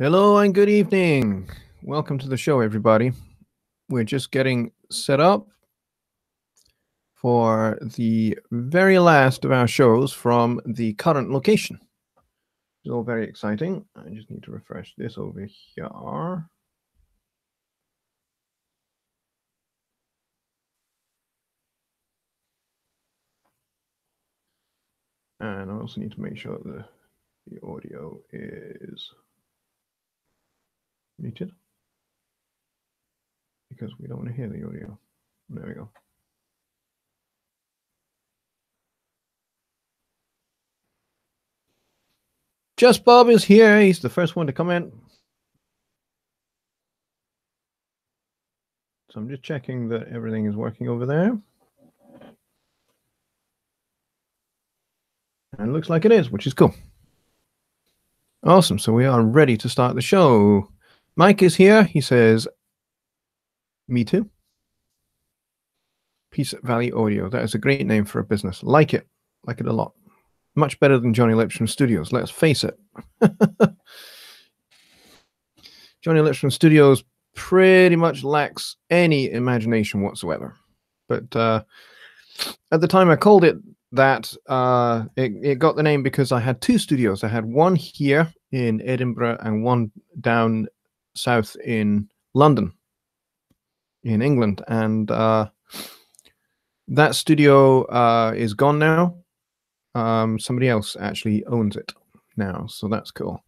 Hello and good evening. Welcome to the show, everybody. We're just getting set up for the very last of our shows from the current location. It's all very exciting. I just need to refresh this over here. And I also need to make sure that the audio is muted because we don't want to hear the audio. There we go. Just Bob is here. He's the first one to come in. So I'm just checking that everything is working over there. And it looks like it is, which is cool. Awesome. So we are ready to start the show. Mike is here. He says, me too. Peace Valley Audio. That is a great name for a business. Like it. Like it a lot. Much better than Johnny Lipstrom Studios. Let's face it. Johnny Lipstrom Studios pretty much lacks any imagination whatsoever. But at the time I called it that, it got the name because I had two studios. I had one here in Edinburgh and one down south in London, in England. And that studio is gone now. Somebody else actually owns it now, so that's cool.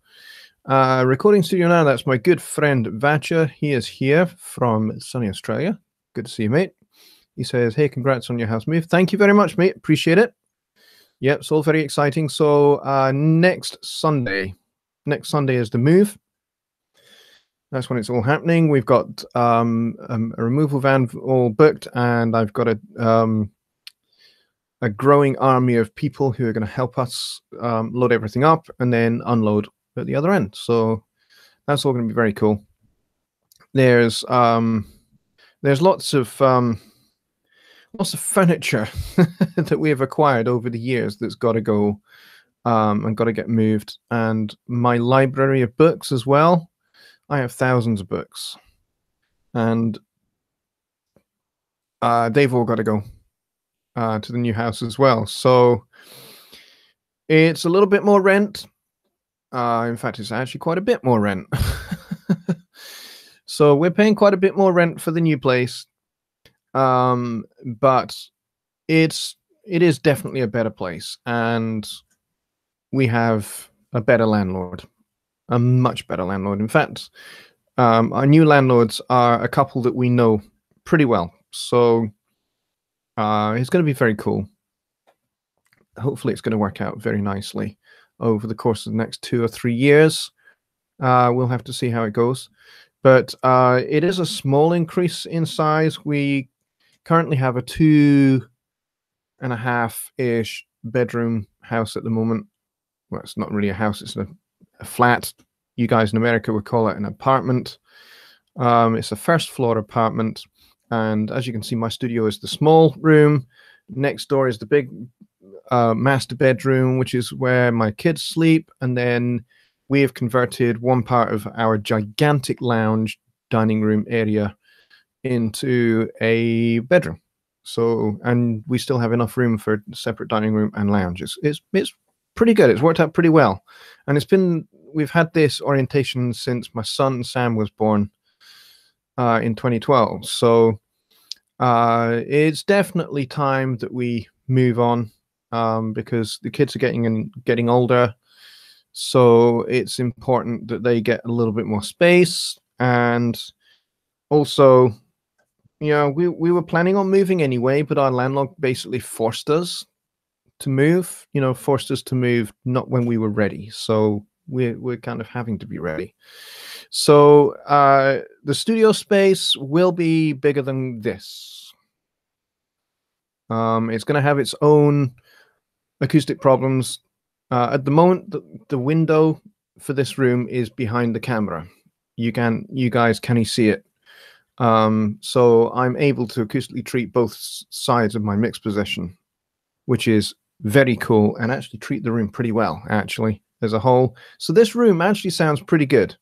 Recording studio now, that's my good friend Vacha. He is here from sunny Australia. Good to see you, mate. He says, hey, congrats on your house move. Thank you very much, mate. Appreciate it. Yep, it's all very exciting. So next Sunday is the move. That's when it's all happening. We've got a removal van all booked, and I've got a growing army of people who are going to help us load everything up and then unload at the other end. So that's all going to be very cool. There's lots of furniture that we have acquired over the years that's got to go and got to get moved, and my library of books as well. I have thousands of books, and they've all got to go to the new house as well. So it's a little bit more rent. In fact, it's actually quite a bit more rent. So we're paying quite a bit more rent for the new place. But it is definitely a better place, and we have a better landlord, a much better landlord. In fact, our new landlords are a couple that we know pretty well. So it's going to be very cool. Hopefully it's going to work out very nicely over the course of the next 2 or 3 years. We'll have to see how it goes. But it is a small increase in size. We currently have a 2.5-ish bedroom house at the moment. Well, it's not really a house, it's a flat. You guys in America would call it an apartment. It's a first floor apartment, and as you can see, my studio is the small room. Next door is the big master bedroom, which is where my kids sleep, and then we have converted one part of our gigantic lounge dining room area into a bedroom. So, and we still have enough room for separate dining room and lounge. It's pretty good. It's worked out pretty well, and we've had this orientation since my son Sam was born in 2012. So it's definitely time that we move on, because the kids are getting older. So it's important that they get a little bit more space. And also, we were planning on moving anyway, but our landlord basically forced us to move, forced us to move not when we were ready. So we're kind of having to be ready. So the studio space will be bigger than this. It's going to have its own acoustic problems. At the moment, the window for this room is behind the camera. You guys can see it. So I'm able to acoustically treat both sides of my mix position, which is very cool, and actually treat the room pretty well, actually, as a whole. So this room actually sounds pretty good.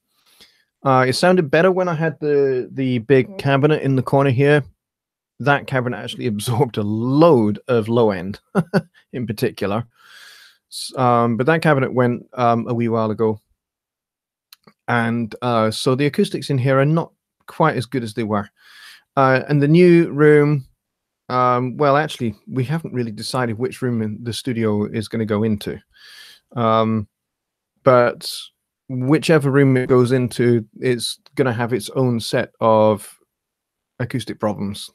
It sounded better when I had the big cabinet in the corner here. That cabinet actually absorbed a load of low end in particular. But that cabinet went a wee while ago. And so the acoustics in here are not quite as good as they were. And the new room, well, actually, we haven't really decided which room in the studio is going to go into. But whichever room it goes into is going to have its own set of acoustic problems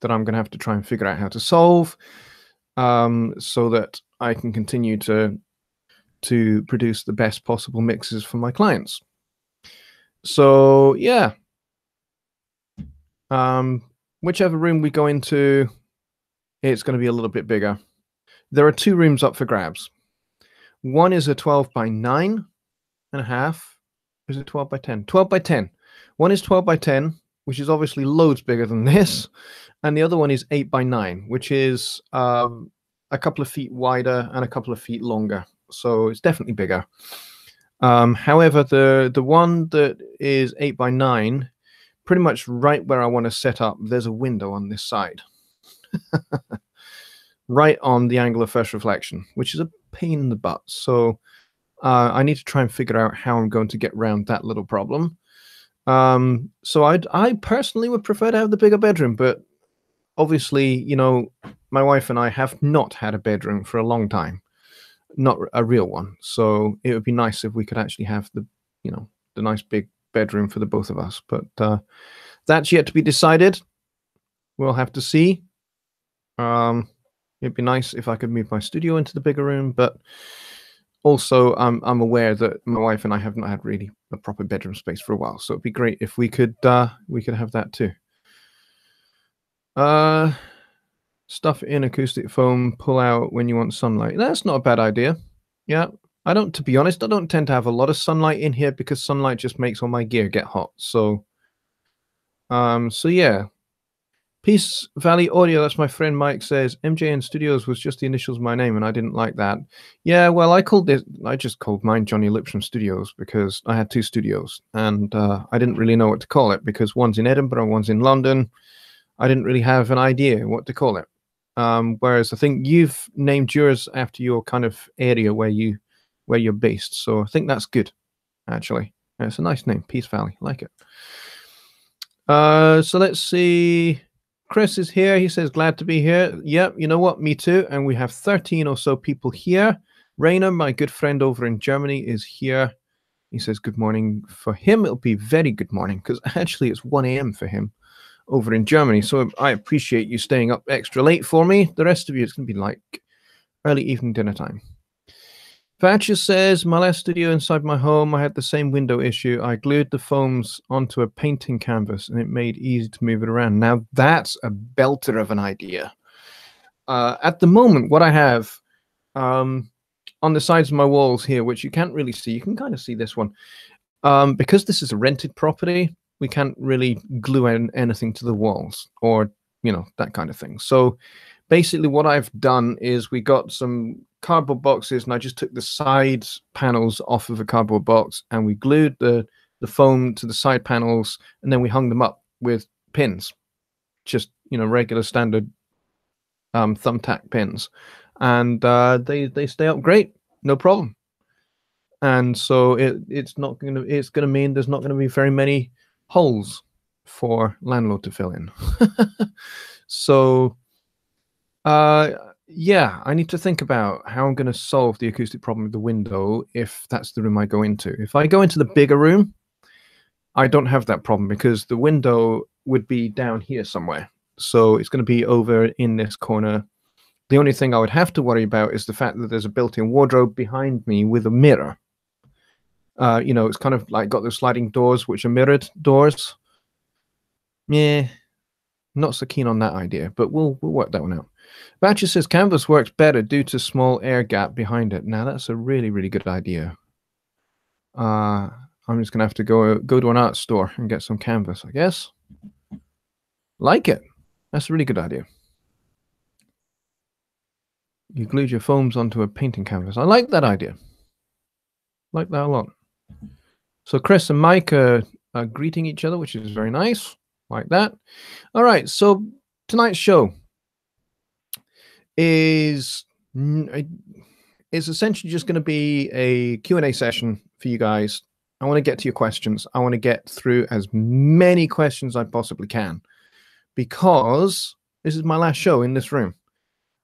that I'm going to have to try and figure out how to solve, so that I can continue to produce the best possible mixes for my clients. So yeah, whichever room we go into, it's going to be a little bit bigger. There are two rooms up for grabs. One is a 12 by 9.5. Is it 12 by 10? 12 by 10. One is 12 by 10, which is obviously loads bigger than this. And the other one is 8 by 9, which is a couple of feet wider and a couple of feet longer. So it's definitely bigger. However, the one that is 8 by 9, pretty much right where I want to set up, there's a window on this side. Right on the angle of first reflection, which is a pain in the butt. So I need to try and figure out how I'm going to get around that little problem. So I personally would prefer to have the bigger bedroom, but obviously, you know, my wife and I have not had a bedroom for a long time, not a real one. So it would be nice if we could actually have the, you know, the nice big bedroom for the both of us. But that's yet to be decided. We'll have to see. It'd be nice if I could move my studio into the bigger room, but also I'm aware that my wife and I have not had really a proper bedroom space for a while. So it'd be great if we could have that too. Stuff in acoustic foam, pull out when you want sunlight. That's not a bad idea. Yeah. To be honest, I don't tend to have a lot of sunlight in here because sunlight just makes all my gear get hot. So yeah. Peace Valley Audio, that's my friend Mike, says MJN Studios was just the initials of my name and I didn't like that. Yeah, well, I just called mine Johnny Lipscomb Studios because I had two studios and I didn't really know what to call it because one's in Edinburgh, one's in London. I didn't really have an idea what to call it. Whereas I think you've named yours after your kind of area where you're based. So I think that's good, actually. It's a nice name, Peace Valley. I like it. So let's see. Chris is here. He says, glad to be here. Yep, you know what? Me too. And we have 13 or so people here. Rainer, my good friend over in Germany, is here. He says, good morning. For him, it'll be very good morning because actually it's 1 a.m. for him over in Germany. So I appreciate you staying up extra late for me. The rest of you, it's going to be like early evening dinner time. Thatcher says, my last studio inside my home, I had the same window issue. I glued the foams onto a painting canvas and it made it easy to move it around. Now that's a belter of an idea. At the moment, what I have on the sides of my walls here, which you can't really see, you can kind of see this one. Because this is a rented property, we can't really glue anything to the walls or, you know, that kind of thing. So basically what I've done is we got some cardboard boxes and I just took the side panels off of a cardboard box and we glued the foam to the side panels and then we hung them up with pins, just, you know, regular standard thumbtack pins, and they stay up great, no problem. And so it's going to mean there's not going to be very many holes for landlord to fill in. So yeah, I need to think about how I'm going to solve the acoustic problem with the window if that's the room I go into. If I go into the bigger room, I don't have that problem because the window would be down here somewhere. So it's going to be over in this corner. The only thing I would have to worry about is the fact that there's a built-in wardrobe behind me with a mirror. You know, it's kind of like got those sliding doors, which are mirrored doors. Yeah, not so keen on that idea, but we'll work that one out. Batcher says canvas works better due to small air gap behind it. Now that's a really, really good idea. I'm just gonna have to go to an art store and get some canvas, I guess. Like it. That's a really good idea. You glued your foams onto a painting canvas. I like that idea. Like that a lot. So Chris and Mike are greeting each other, which is very nice, like that. All right, so tonight's show is essentially just going to be a Q&A session for you guys. I want to get to your questions. I want to get through as many questions as I possibly can, because this is my last show in this room.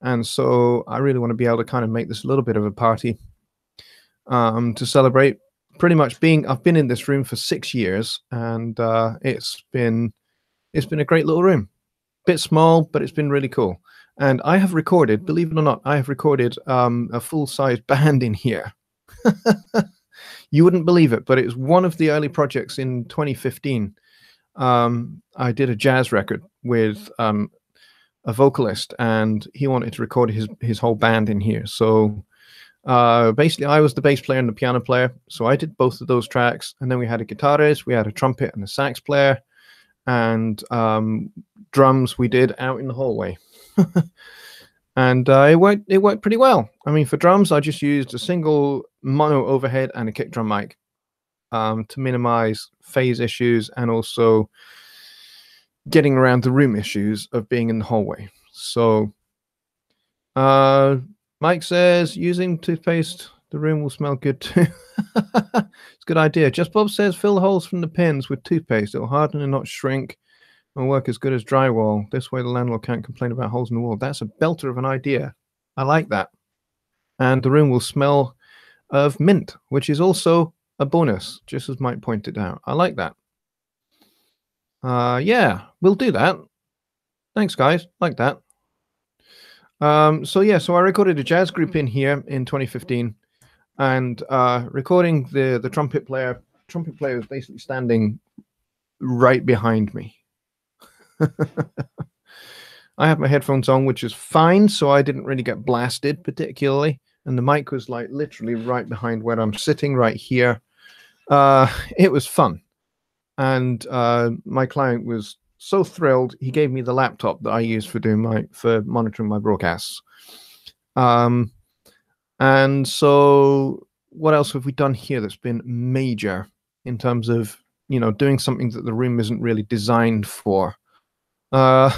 And so I really want to be able to kind of make this a little bit of a party to celebrate pretty much I've been in this room for 6 years, and it's been a great little room. Bit small, but it's been really cool. And I have recorded, believe it or not, I have recorded a full-size band in here. You wouldn't believe it, but it was one of the early projects in 2015. I did a jazz record with a vocalist, and he wanted to record his whole band in here. So basically, I was the bass player and the piano player. So I did both of those tracks. And then we had a guitarist, we had a trumpet and a sax player, and drums we did out in the hallway. And it worked pretty well. I mean, for drums, I just used a single mono overhead and a kick drum mic to minimize phase issues and also getting around the room issues of being in the hallway. So Mike says, using toothpaste, the room will smell good too. It's a good idea. Just Bob says, fill the holes from the pins with toothpaste. It will harden and not shrink and work as good as drywall. This way the landlord can't complain about holes in the wall. That's a belter of an idea. I like that. And the room will smell of mint, which is also a bonus, just as Mike pointed out. I like that. Yeah, we'll do that. Thanks, guys. Like that. So I recorded a jazz group in here in 2015, and recording the trumpet player. Trumpet player was basically standing right behind me. I have my headphones on, which is fine, so I didn't really get blasted particularly, and the mic was like literally right behind where I'm sitting right here. It was fun, and my client was so thrilled. He gave me the laptop that I use for monitoring my broadcasts. And so what else have we done here that's been major in terms of, doing something that the room isn't really designed for? Let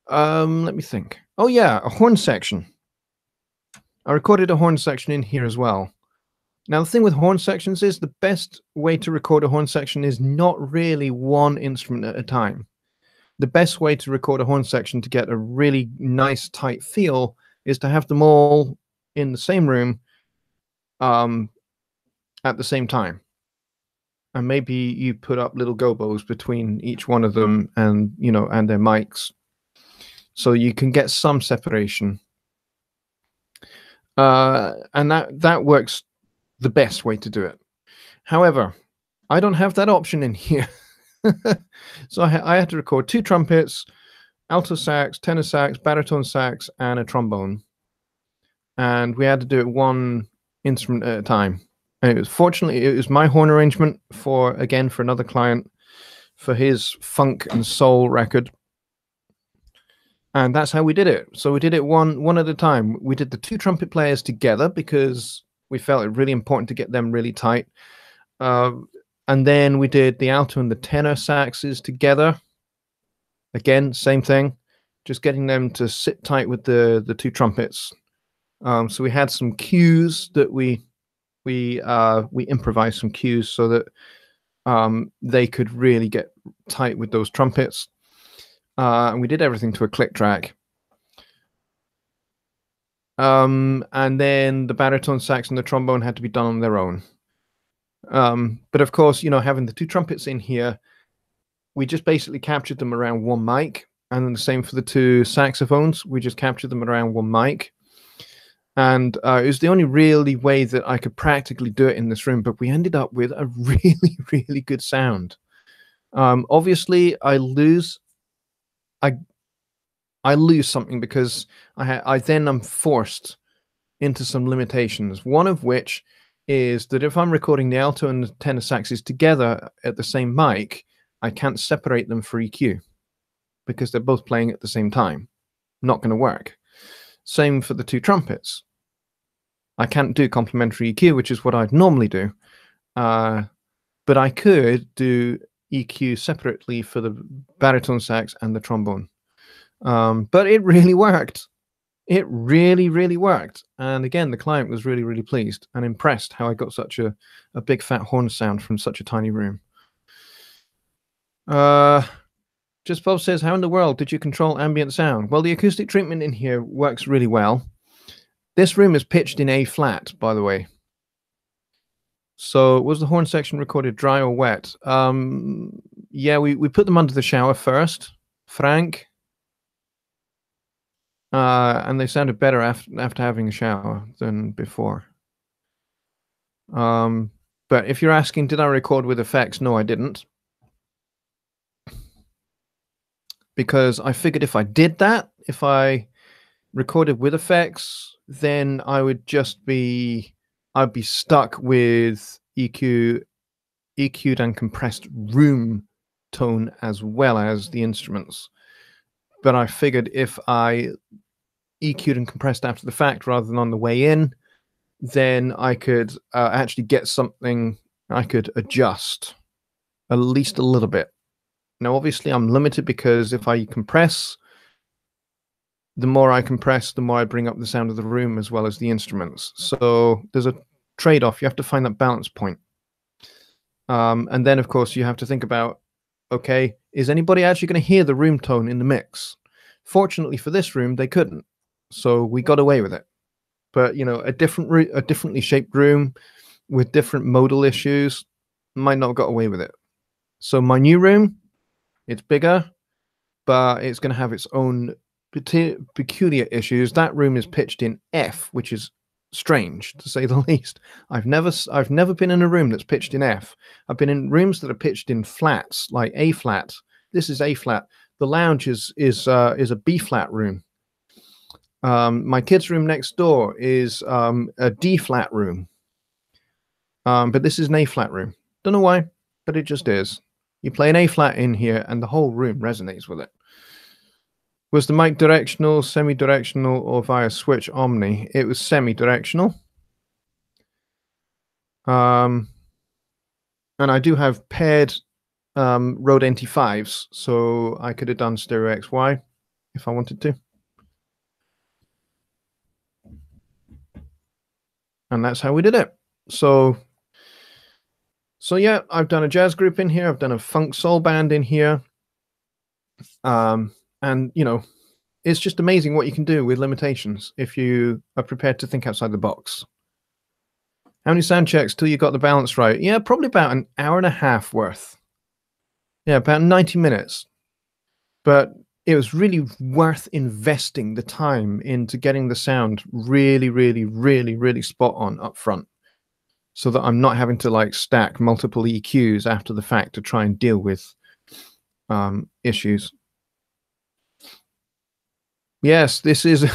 me think. Oh yeah, a horn section. I recorded a horn section in here as well. Now, the thing with horn sections is the best way to record a horn section is not really one instrument at a time. The best way to record a horn section to get a really nice, tight feel is to have them all in the same room at the same time. And maybe you put up little gobos between each one of them and, and their mics, so you can get some separation. And that works the best way to do it. However, I don't have that option in here. So I had to record 2 trumpets, alto sax, tenor sax, baritone sax, and a trombone. And we had to do it one instrument at a time. And fortunately, it was my horn arrangement for another client for his funk and soul record. And that's how we did it. So we did it one at a time. We did the 2 trumpet players together because we felt it really important to get them really tight. And then we did the alto and the tenor saxes together. Again, same thing, just getting them to sit tight with the 2 trumpets. So we had some cues that we improvised some cues so that they could really get tight with those trumpets. And we did everything to a click track. And then the baritone sax and the trombone had to be done on their own. But of course, having the 2 trumpets in here, we just basically captured them around one mic. And then the same for the 2 saxophones. We just captured them around one mic. And it was the only really way that I could practically do it in this room. But we ended up with a really, really good sound. Obviously, I lose something because I then am forced into some limitations. One of which is that if I'm recording the alto and the tenor saxes together at the same mic, I can't separate them for EQ because they're both playing at the same time. Not going to work. Same for the 2 trumpets. I can't do complementary EQ, which is what I'd normally do. but I could do EQ separately for the baritone sax and the trombone. But it really worked. It really, really worked. And again, the client was really, really pleased and impressed how I got such a big fat horn sound from such a tiny room. Just Bob says, how in the world did you control ambient sound? Well, the acoustic treatment in here works really well. This room is pitched in A flat, by the way. So was the horn section recorded dry or wet? Yeah, we put them under the shower first, Frank. And they sounded better after having a shower than before. But if you're asking, did I record with effects? No, I didn't. Because I figured if I did that, if I recorded with effects, then I would just be, I'd be stuck with EQ'd and compressed room tone as well as the instruments. But I figured if I EQ'd and compressed after the fact rather than on the way in, then I could actually get something I could adjust at least a little bit. Now, obviously, I'm limited because if I compress, the more I compress, the more I bring up the sound of the room as well as the instruments. So there's a trade-off. You have to find that balance point. And then, of course, you have to think about, okay, is anybody actually going to hear the room tone in the mix? Fortunately for this room, they couldn't. So we got away with it. But, you know, a differently shaped room with different modal issues might not have got away with it. So my new room, it's bigger, but it's going to have its own peculiar issues. That room is pitched in F, which is strange to say the least. I've never been in a room that's pitched in F. I've been in rooms that are pitched in flats, like A flat. This is A flat. The lounge is a B flat room. My kids' room next door is a D flat room. But this is an A flat room. Don't know why, but it just is. You play an A flat in here and the whole room resonates with it. Was the mic directional, semi-directional, or via switch omni? It was semi-directional. And I do have paired Rode NT5s, so I could have done stereo XY if I wanted to. And that's how we did it. So yeah, I've done a jazz group in here. I've done a funk soul band in here. And, you know, it's just amazing what you can do with limitations if you are prepared to think outside the box. How many sound checks till you got the balance right? Yeah, probably about an hour and a half worth. Yeah, about 90 minutes. But it was really worth investing the time into getting the sound really, really, really, really spot on up front, so that I'm not having to like stack multiple EQs after the fact to try and deal with issues. Yes, this is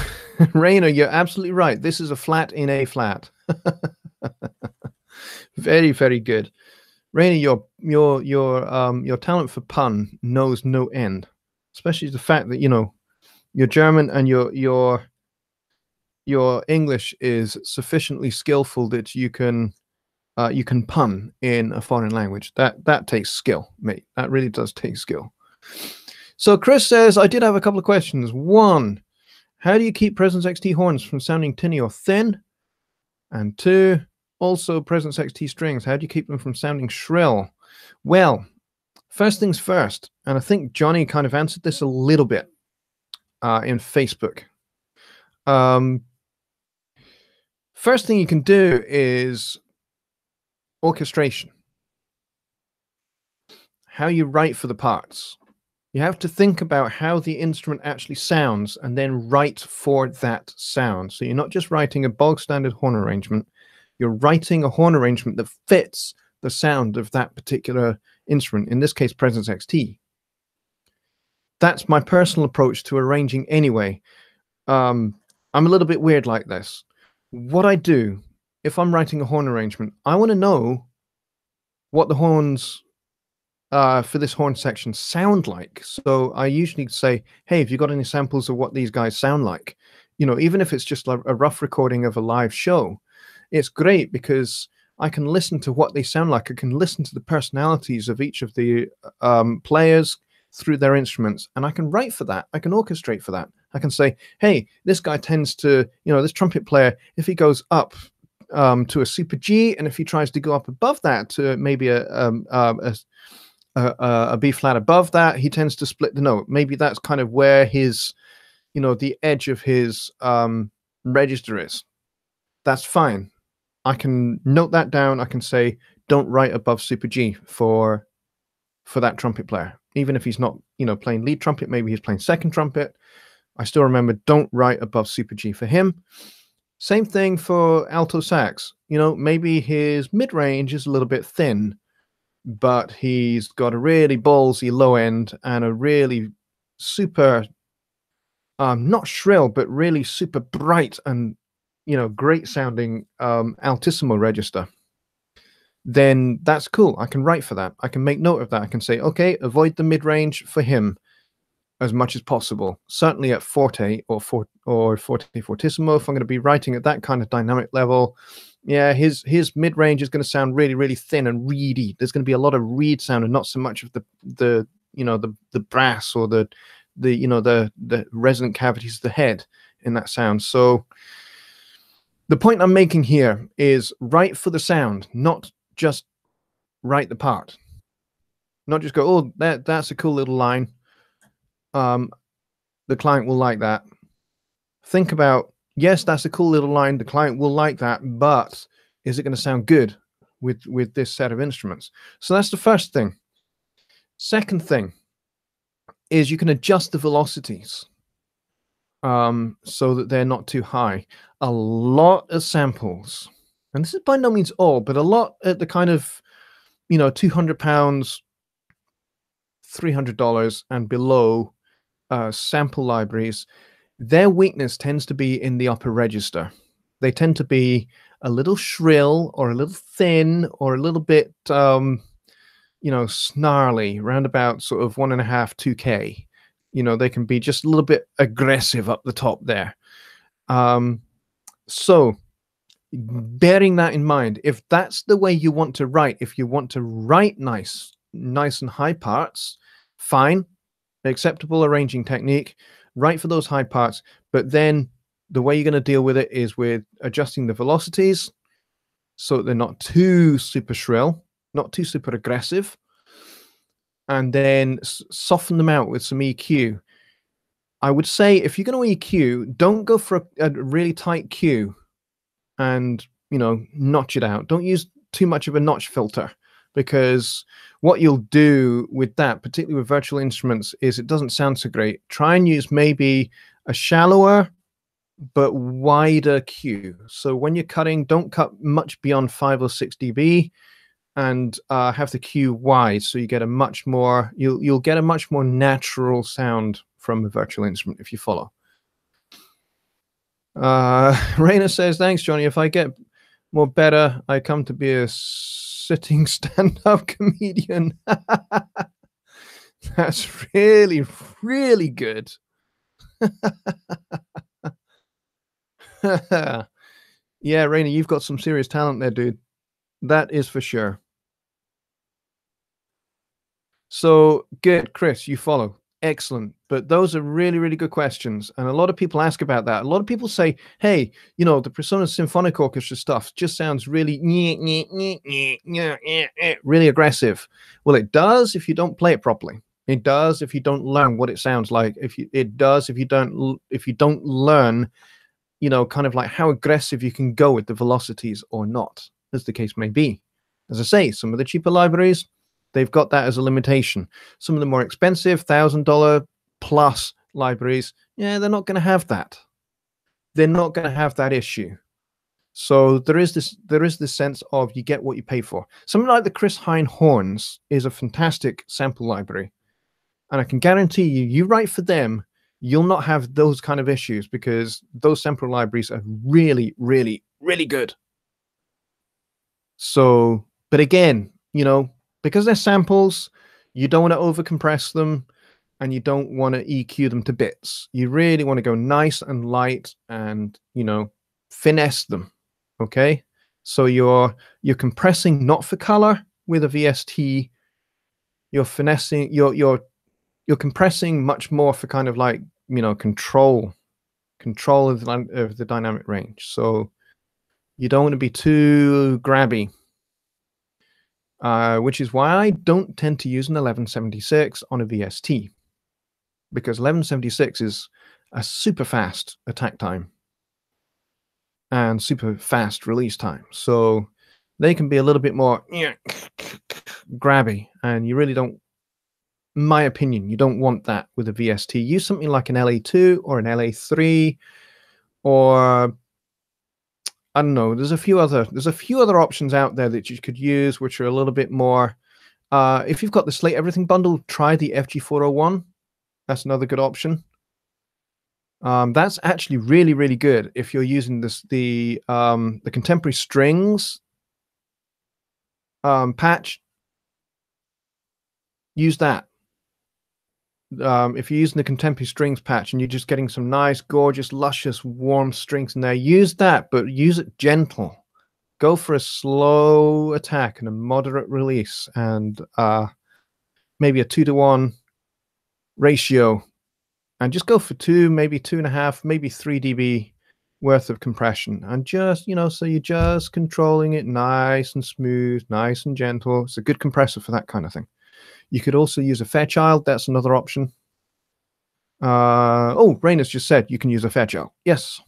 Rainer. You're absolutely right. This is a flat in A flat. Very, very good, Rainer. Your talent for pun knows no end, especially the fact that, you know, you're German and your English is sufficiently skillful that you can pun in a foreign language. That takes skill, mate. That really does take skill. So Chris says, I did have a couple of questions. One, how do you keep Presence XT horns from sounding tinny or thin? And two, also Presence XT strings, how do you keep them from sounding shrill? Well, first things first, and I think Johnny kind of answered this a little bit in Facebook. First thing you can do is orchestration. How you write for the parts. You have to think about how the instrument actually sounds and then write for that sound. So you're not just writing a bog standard horn arrangement, you're writing a horn arrangement that fits the sound of that particular instrument, in this case, Presence XT. That's my personal approach to arranging anyway. I'm a little bit weird like this. What I do, if I'm writing a horn arrangement, I want to know what the horns for this horn section sound like. So I usually say, hey, have you got any samples of what these guys sound like? You know, even if it's just a rough recording of a live show, it's great because I can listen to what they sound like. I can listen to the personalities of each of the players through their instruments, and I can write for that. I can orchestrate for that. I can say, hey, this guy tends to, this trumpet player, if he goes up to a super G, and if he tries to go up above that to maybe a B flat above that, he tends to split the note. Maybe that's kind of where his, the edge of his register is. That's fine. I can note that down. I can say, don't write above super G for that trumpet player. Even if he's not, playing lead trumpet, maybe he's playing second trumpet. I still remember, don't write above super G for him. Same thing for alto sax. Maybe his mid-range is a little bit thin, but he's got a really ballsy low end and a really super, not shrill, but really super bright and, great sounding altissimo register. Then that's cool. I can write for that. I can make note of that. I can say, okay, avoid the mid-range for him as much as possible. Certainly at forte or forte fortissimo, if I'm going to be writing at that kind of dynamic level, yeah, his mid-range is going to sound really, really thin and reedy. There's going to be a lot of reed sound and not so much of the brass or the resonant cavities of the head in that sound. So the point I'm making here is write for the sound, not just write the part. Not just go, oh, that's a cool little line. The client will like that. Think about, yes, that's a cool little line. The client will like that, but is it going to sound good with this set of instruments? So that's the first thing. Second thing is you can adjust the velocities so that they're not too high. A lot of samples, and this is by no means all, but a lot at the kind of, £200, $300 and below sample libraries, their weakness tends to be in the upper register. They tend to be a little shrill or a little thin or a little bit, snarly, around about sort of 1.5, 2K. They can be just a little bit aggressive up the top there. So bearing that in mind, if that's the way you want to write, if you want to write nice and high parts, fine, acceptable arranging technique, write for those high parts, but then the way you're going to deal with it is with adjusting the velocities so that they're not too super shrill, not too super aggressive, and then soften them out with some EQ. I would say if you're going to EQ, don't go for a really tight Q and, notch it out. Don't use too much of a notch filter, because what you'll do with that, particularly with virtual instruments, is it doesn't sound so great. Try and use maybe a shallower but wider Q. So when you're cutting, don't cut much beyond 5 or 6 dB, and have the Q wide, so you get a much more, you'll get a much more natural sound from a virtual instrument, if you follow. Raina says, thanks, Johnny. If I get more better, I come to be a sitting stand-up comedian. That's really, really good. Yeah, Raina, you've got some serious talent there, dude. That is for sure. So good, Chris, you follow. Excellent. But those are really, really good questions. And a lot of people ask about that. A lot of people say, hey, the Persona Symphonic Orchestra stuff just sounds really, really aggressive. Well, it does if you don't play it properly. It does if you don't learn what it sounds like. It does if you don't learn, kind of like how aggressive you can go with the velocities or not, as the case may be. As I say, some of the cheaper libraries, they've got that as a limitation. Some of the more expensive, $1,000 plus libraries, yeah, they're not going to have that. They're not going to have that issue. So there is this sense of you get what you pay for. Something like the Chris Hine horns is a fantastic sample library. And I can guarantee you write for them, you'll not have those kind of issues, because those sample libraries are really, really, really good. So, but again, because they're samples, you don't want to overcompress them and you don't want to EQ them to bits. You really want to go nice and light and, finesse them. Okay? So you're compressing not for color with a VST. You're finessing. You're compressing much more for kind of like, you know, control of the dynamic range. So you don't want to be too grabby, which is why I don't tend to use an 1176 on a VST, because 1176 is a super fast attack time and super fast release time. So they can be a little bit more grabby, and you really don't, in my opinion, you don't want that with a VST. Use something like an LA2 or an LA3, or I don't know. There's a few other options out there that you could use, which are a little bit more. If you've got the Slate Everything bundle, try the FG401. That's another good option. That's actually really, really good if you're using the contemporary strings patch. Use that. If you're using the contemporary strings patch and you're just getting some nice, gorgeous, luscious, warm strings in there, use that, but use it gentle. Go for a slow attack and a moderate release, and maybe a 2-to-1 ratio, and just go for 2, maybe 2.5, maybe 3 dB worth of compression, and just, you know, so you're just controlling it nice and smooth, nice and gentle. It's a good compressor for that kind of thing. You could also use a Fairchild. That's another option. Oh, Raina's just said you can use a Fairchild. Yes.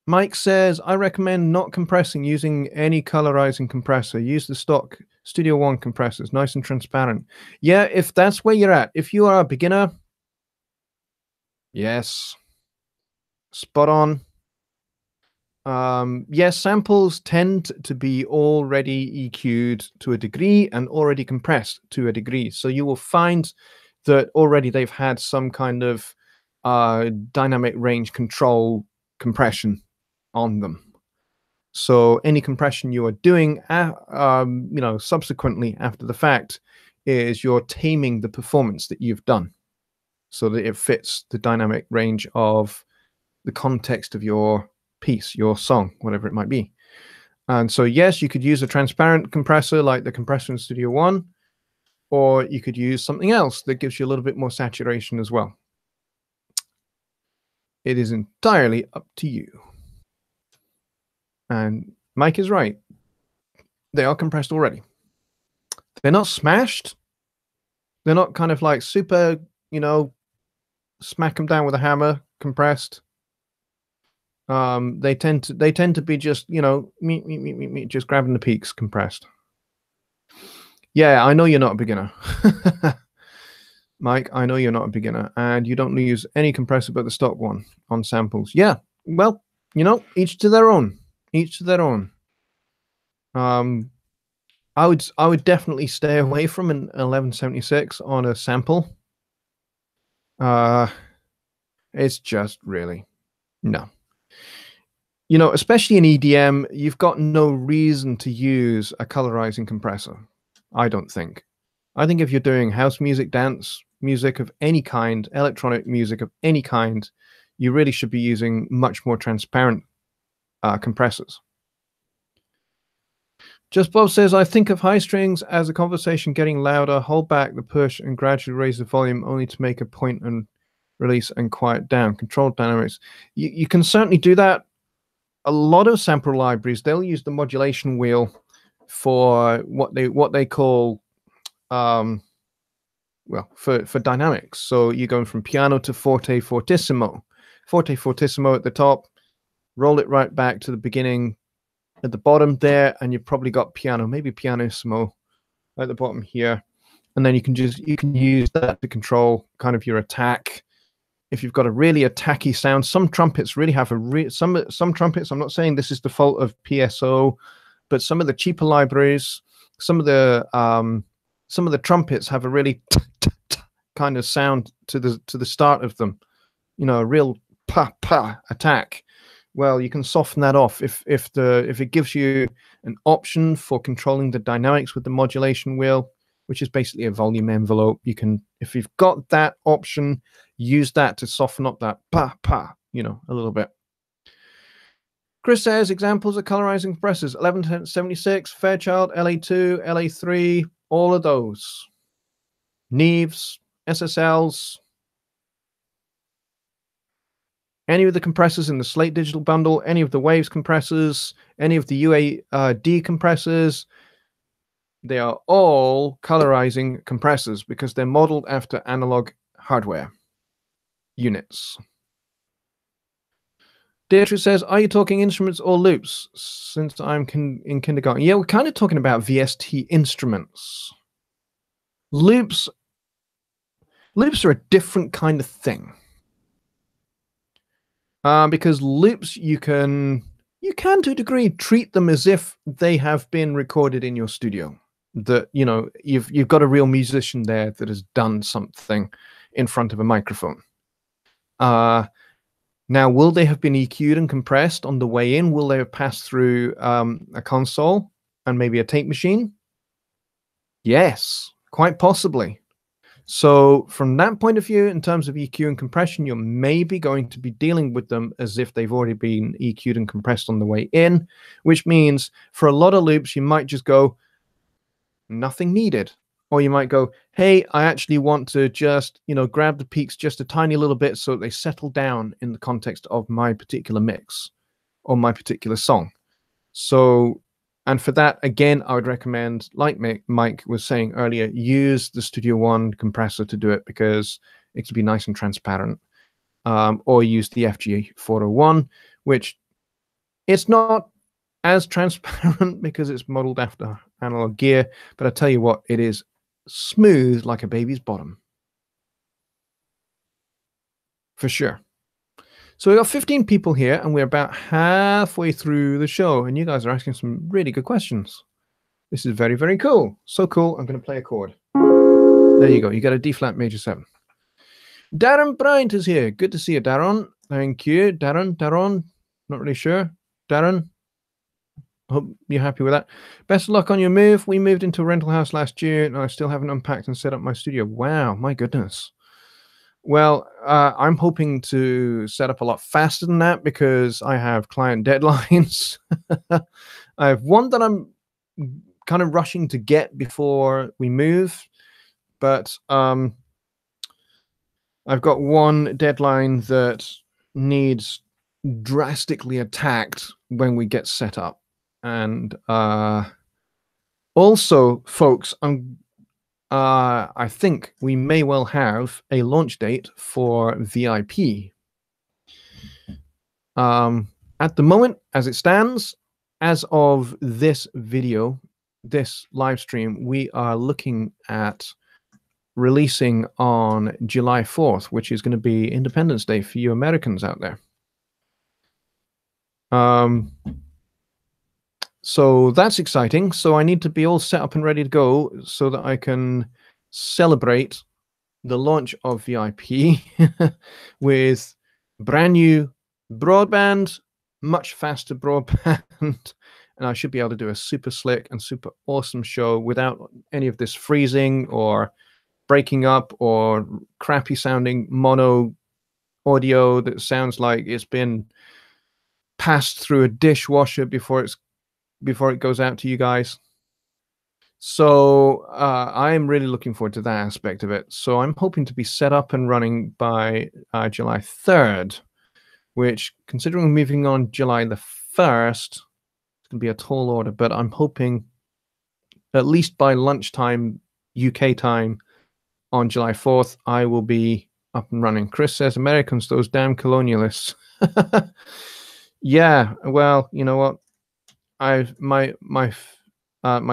Mike says, I recommend not compressing using any colorizing compressor. Use the stock Studio One compressors, nice and transparent. Yeah, if that's where you're at. If you are a beginner, yes, spot on. Yes, samples tend to be already EQ'd to a degree and already compressed to a degree. So you will find that already they've had some kind of dynamic range control compression on them. So any compression you are doing, you know, subsequently after the fact, is you're taming the performance that you've done so that it fits the dynamic range of the context of your piece, your song, whatever it might be. And so, yes, you could use a transparent compressor like the compressor in Studio One, or you could use something else that gives you a little bit more saturation as well. It is entirely up to you. And Mike is right. They are compressed already. They're not smashed. They're not kind of like super, you know, smack them down with a hammer compressed. They tend to be just, you know, just grabbing the peaks compressed. Yeah, I know you're not a beginner. Mike, I know you're not a beginner, and you don't use any compressor but the stock one on samples. Yeah, well, you know, each to their own. Each to their own. I would definitely stay away from an 1176 on a sample. It's just really no. You know, especially in EDM, you've got no reason to use a colorizing compressor. I don't think. I think if you're doing house music, dance music of any kind, electronic music of any kind, you really should be using much more transparent compressors. Just Bob says, I think of high strings as a conversation getting louder, hold back the push and gradually raise the volume only to make a point and release and quiet down. Controlled dynamics. You can certainly do that. A lot of sample libraries, they'll use the modulation wheel for what they call well, for dynamics. So you're going from piano to forte fortissimo. Forte fortissimo at the top, roll it right back to the beginning at the bottom there, and you've probably got piano, maybe pianissimo at the bottom here. And then you can use that to control kind of your attack. If you've got a really attacky sound, some trumpets really have some trumpets. I'm not saying this is the fault of PSO, but some of the cheaper libraries, some of the trumpets have a really kind of sound to the start of them. You know, a real pa attack. Well, you can soften that off if it gives you an option for controlling the dynamics with the modulation wheel, which is basically a volume envelope. You can, if you've got that option, use that to soften up that pa a little bit. Chris says examples of colorizing compressors: 1176, Fairchild, LA2, LA3, all of those. Neves, SSLs, any of the compressors in the Slate Digital bundle, any of the Waves compressors, any of the UAD compressors, they are all colorizing compressors because they're modeled after analog hardware units. Deirdre says, are you talking instruments or loops? Since I'm in kindergarten. Yeah, we're kind of talking about VST instruments. Loops are a different kind of thing. Because loops, you can to a degree treat them as if they have been recorded in your studio. That you've got a real musician there that has done something in front of a microphone. Now, will they have been EQ'd and compressed on the way in? Will they have passed through a console and maybe a tape machine? Yes, quite possibly. So from that point of view, in terms of EQ and compression, you're maybe going to be dealing with them as if they've already been EQ'd and compressed on the way in, which means for a lot of loops, you might just go, nothing needed. Or you might go, hey, I actually want to just, grab the peaks just a tiny little bit so they settle down in the context of my particular mix or my particular song. So, and for that, again, I would recommend, like Mike was saying earlier, use the Studio One compressor to do it because it can be nice and transparent. Or use the FG 401, which it's not as transparent because it's modeled after analog gear, but I tell you what, it is smooth like a baby's bottom. For sure. So we got 15 people here, and we're about halfway through the show, and you guys are asking some really good questions. This is very, very cool. So cool, I'm going to play a chord. There you go. You got a D flat major 7. Darren Bryant is here. Good to see you, Darren. Thank you. Darren. Not really sure. Darren. Hope you're happy with that. Best of luck on your move. We moved into a rental house last year, and I still haven't unpacked and set up my studio. Wow, my goodness. Well, I'm hoping to set up a lot faster than that because I have client deadlines. I have one that I'm kind of rushing to get before we move, but I've got one deadline that needs drastically attacked when we get set up. And also, folks, I think we may well have a launch date for VIP. At the moment, as it stands, as of this video, this live stream, we are looking at releasing on July 4th, which is going to be Independence Day for you Americans out there. So that's exciting. So I need to be all set up and ready to go so that I can celebrate the launch of VIP with brand new broadband, much faster broadband, and I should be able to do a super slick and super awesome show without any of this freezing or breaking up or crappy sounding mono audio that sounds like it's been passed through a dishwasher before it goes out to you guys. So I am really looking forward to that aspect of it. So I'm hoping to be set up and running by July 3rd, which, considering moving on July the 1st, it's going to be a tall order, but I'm hoping at least by lunchtime UK time on July 4th, I will be up and running. Chris says, Americans, those damn colonialists. Yeah, well, you know what? My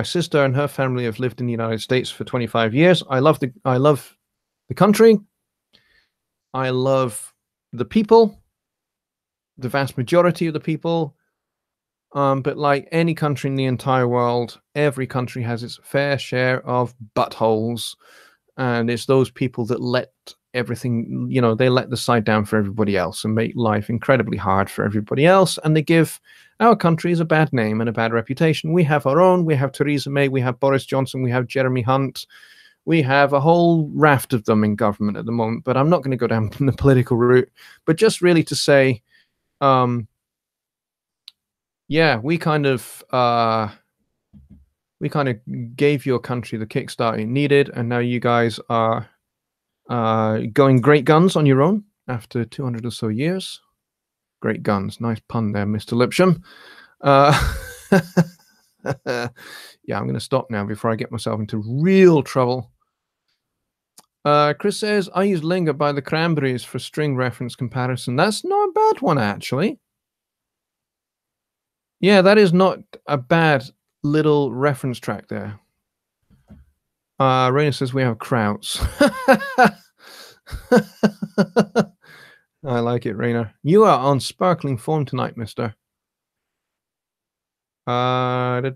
sister and her family have lived in the United States for 25 years. I love the country. I love the people, the vast majority of the people. But like any country in the entire world, every country has its fair share of buttholes, and it's those people that let everything, they let the side down for everybody else and make life incredibly hard for everybody else, and they give our countries a bad name and a bad reputation. We have our own. We have Theresa May. We have Boris Johnson. We have Jeremy Hunt. We have a whole raft of them in government at the moment, but I'm not going to go down the political route. But just really to say, yeah, we kind of gave your country the kickstart it needed, and now you guys are going great guns on your own after 200 or so years. Great guns. Nice pun there, Mr. Lipsham. Yeah, I'm going to stop now before I get myself into real trouble. Chris says, I use Linger by the Cranberries for string reference comparison. That's not a bad one, actually. Yeah, that is not a bad little reference track there. Raina says we have Krauts. I like it, Raina. You are on sparkling form tonight, mister. Let's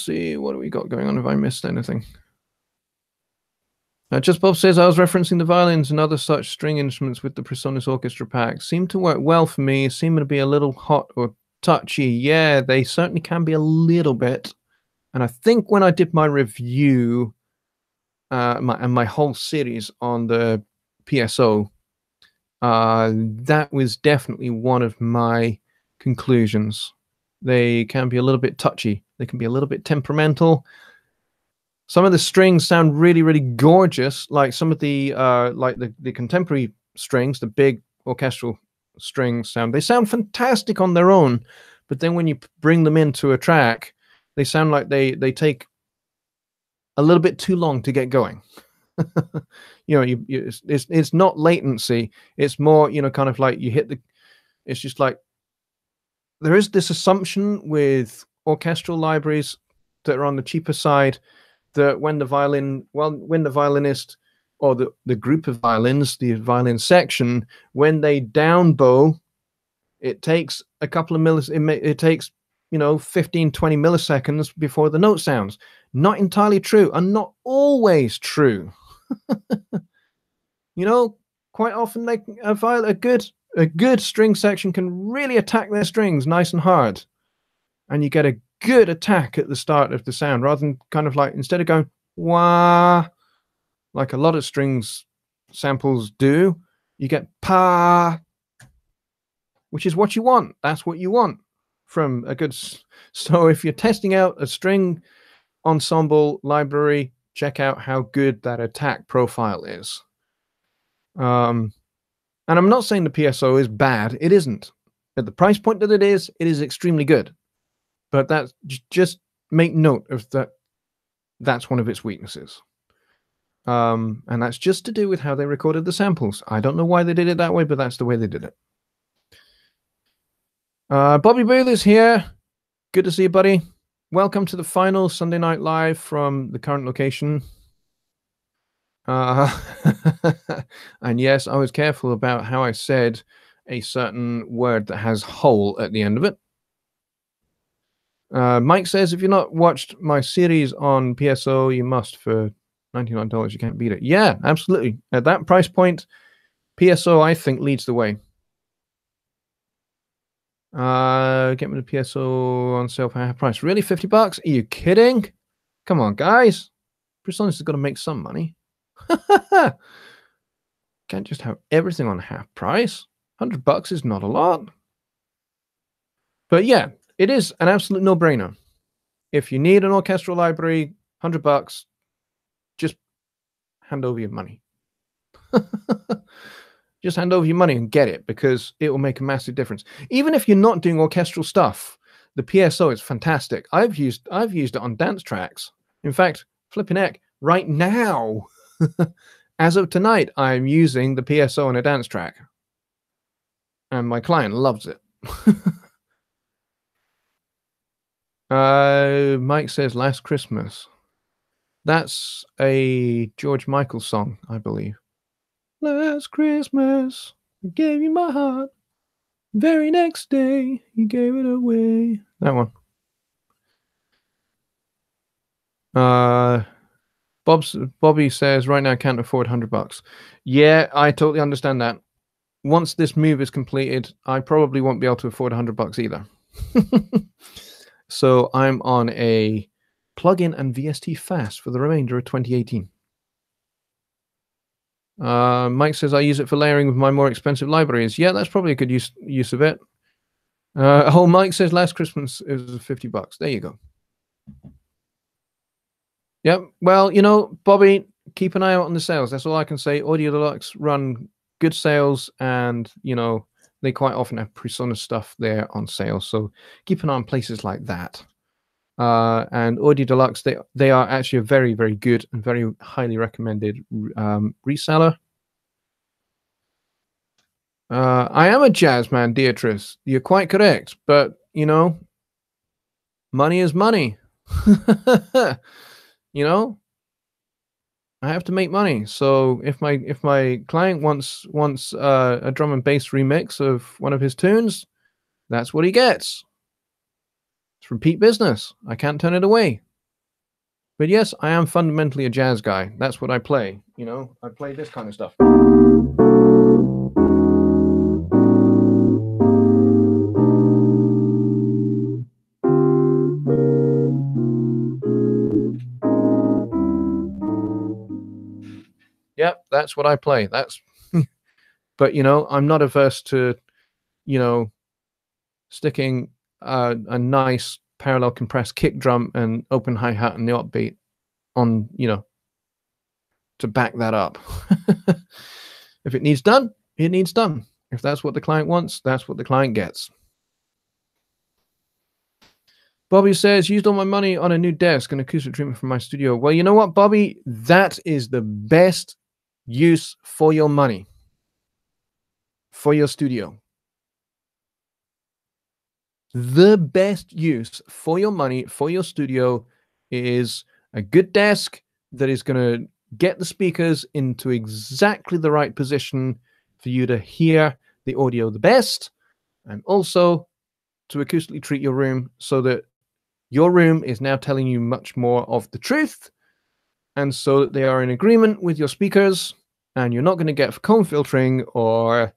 see, what do we got going on? Have I missed anything? Just Bob says, I was referencing the violins and other such string instruments with the Presonus Orchestra pack. Seem to work well for me, seem to be a little hot or touchy. Yeah, they certainly can be a little bit. And I think when I did my review my whole series on the PSO, that was definitely one of my conclusions. They can be a little bit touchy. They can be a little bit temperamental. Some of the strings sound really, really gorgeous. Like some of the the contemporary strings, the big orchestral strings they sound fantastic on their own. But then when you bring them into a track, they sound like they take a little bit too long to get going. You know, it's not latency. It's more, you know, kind of like you hit the. It's just like there is this assumption with orchestral libraries that are on the cheaper side that when the violinist or the group of violins, the violin section, when they down bow, it takes a couple of it takes, you know, 15, 20 milliseconds before the note sounds. Not entirely true, and not always true. You know, quite often a good string section can really attack their strings nice and hard, and you get a good attack at the start of the sound rather than kind of like, instead of going wah like a lot of strings samples do, you get pa, which is what you want. That's what you want from a good. So if you're testing out a string ensemble library, check out how good that attack profile is. And I'm not saying the PSO is bad. It isn't. At the price point that it is extremely good. But that's just make note of that. That's one of its weaknesses. And that's just to do with how they recorded the samples. I don't know why they did it that way, but that's the way they did it. Bobby Booth is here. Good to see you, buddy. Welcome to the final Sunday Night Live from the current location. And yes, I was careful about how I said a certain word that has whole at the end of it. Mike says, if you've not watched my series on PSO, you must. For $99, you can't beat it. Yeah, absolutely. At that price point, PSO, I think, leads the way. Get me the PSO on sale for half price. Really, $50? Are you kidding? Come on, guys. Presonus has got to make some money. Can't just have everything on half price. $100 is not a lot. But yeah, it is an absolute no-brainer. If you need an orchestral library, $100, just hand over your money. Just hand over your money and get it, because it will make a massive difference. Even if you're not doing orchestral stuff, the PSO is fantastic. I've used it on dance tracks. In fact, flipping heck, right now, as of tonight, I'm using the PSO on a dance track. And my client loves it. Mike says Last Christmas. That's a George Michael song, I believe. Last Christmas, I gave you my heart. Very next day, you gave it away. That one. Bobby says, right now I can't afford $100. Yeah, I totally understand that. Once this move is completed, I probably won't be able to afford $100 either. So I'm on a plugin and VST fast for the remainder of 2018. Mike says, I use it for layering with my more expensive libraries. Yeah, that's probably a good use of it. Mike says, last Christmas it was $50. There you go. Yep. Well, you know, Bobby, keep an eye out on the sales. That's all I can say. Audio Deluxe run good sales, and, you know, they quite often have Presonus stuff there on sale. So keep an eye on places like that. And Audio Deluxe, they are actually a very, very good and very highly recommended reseller. I am a jazz man, Beatrice. You're quite correct, but, you know, money is money. You know, I have to make money. So if my client wants a drum and bass remix of one of his tunes, that's what he gets. It's repeat business. I can't turn it away. But yes, I am fundamentally a jazz guy. That's what I play. You know, I play this kind of stuff. Yep, that's what I play. That's but, you know, I'm not averse to, you know, sticking a nice parallel compressed kick drum and open hi-hat and the upbeat on, you know, to back that up. If it needs done, it needs done. If that's what the client wants, that's what the client gets. Bobby says, used all my money on a new desk and acoustic treatment for my studio. Well, you know what, Bobby? That is the best use for your money, for your studio. The best use for your money, for your studio, is a good desk that is going to get the speakers into exactly the right position for you to hear the audio the best, and also to acoustically treat your room so that your room is now telling you much more of the truth, and so that they are in agreement with your speakers, and you're not going to get comb filtering or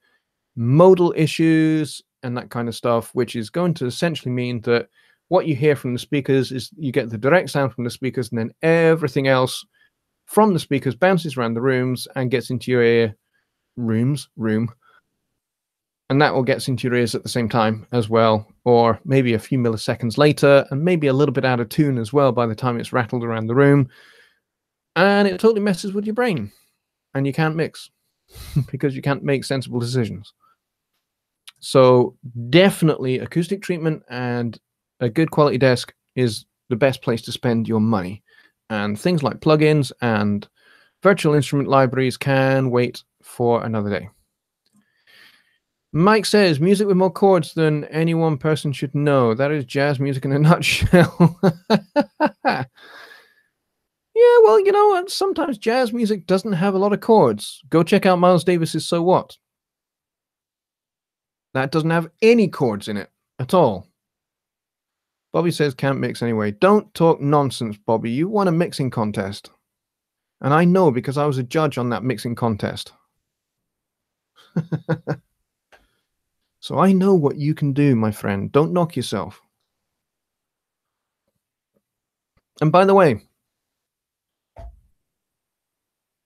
modal issues and that kind of stuff, which is going to essentially mean that what you hear from the speakers is you get the direct sound from the speakers, and then everything else from the speakers bounces around the rooms and gets into your room, and that all gets into your ears at the same time as well, or maybe a few milliseconds later, and maybe a little bit out of tune as well by the time it's rattled around the room, and it totally messes with your brain, and you can't mix because you can't make sensible decisions. So definitely acoustic treatment and a good quality desk is the best place to spend your money. And things like plugins and virtual instrument libraries can wait for another day. Mike says, music with more chords than any one person should know. That is jazz music in a nutshell. Yeah, well, you know what? Sometimes jazz music doesn't have a lot of chords. Go check out Miles Davis's So What. That doesn't have any chords in it at all. Bobby says, can't mix anyway. Don't talk nonsense, Bobby. You won a mixing contest. And I know because I was a judge on that mixing contest. So I know what you can do, my friend. Don't knock yourself. And by the way,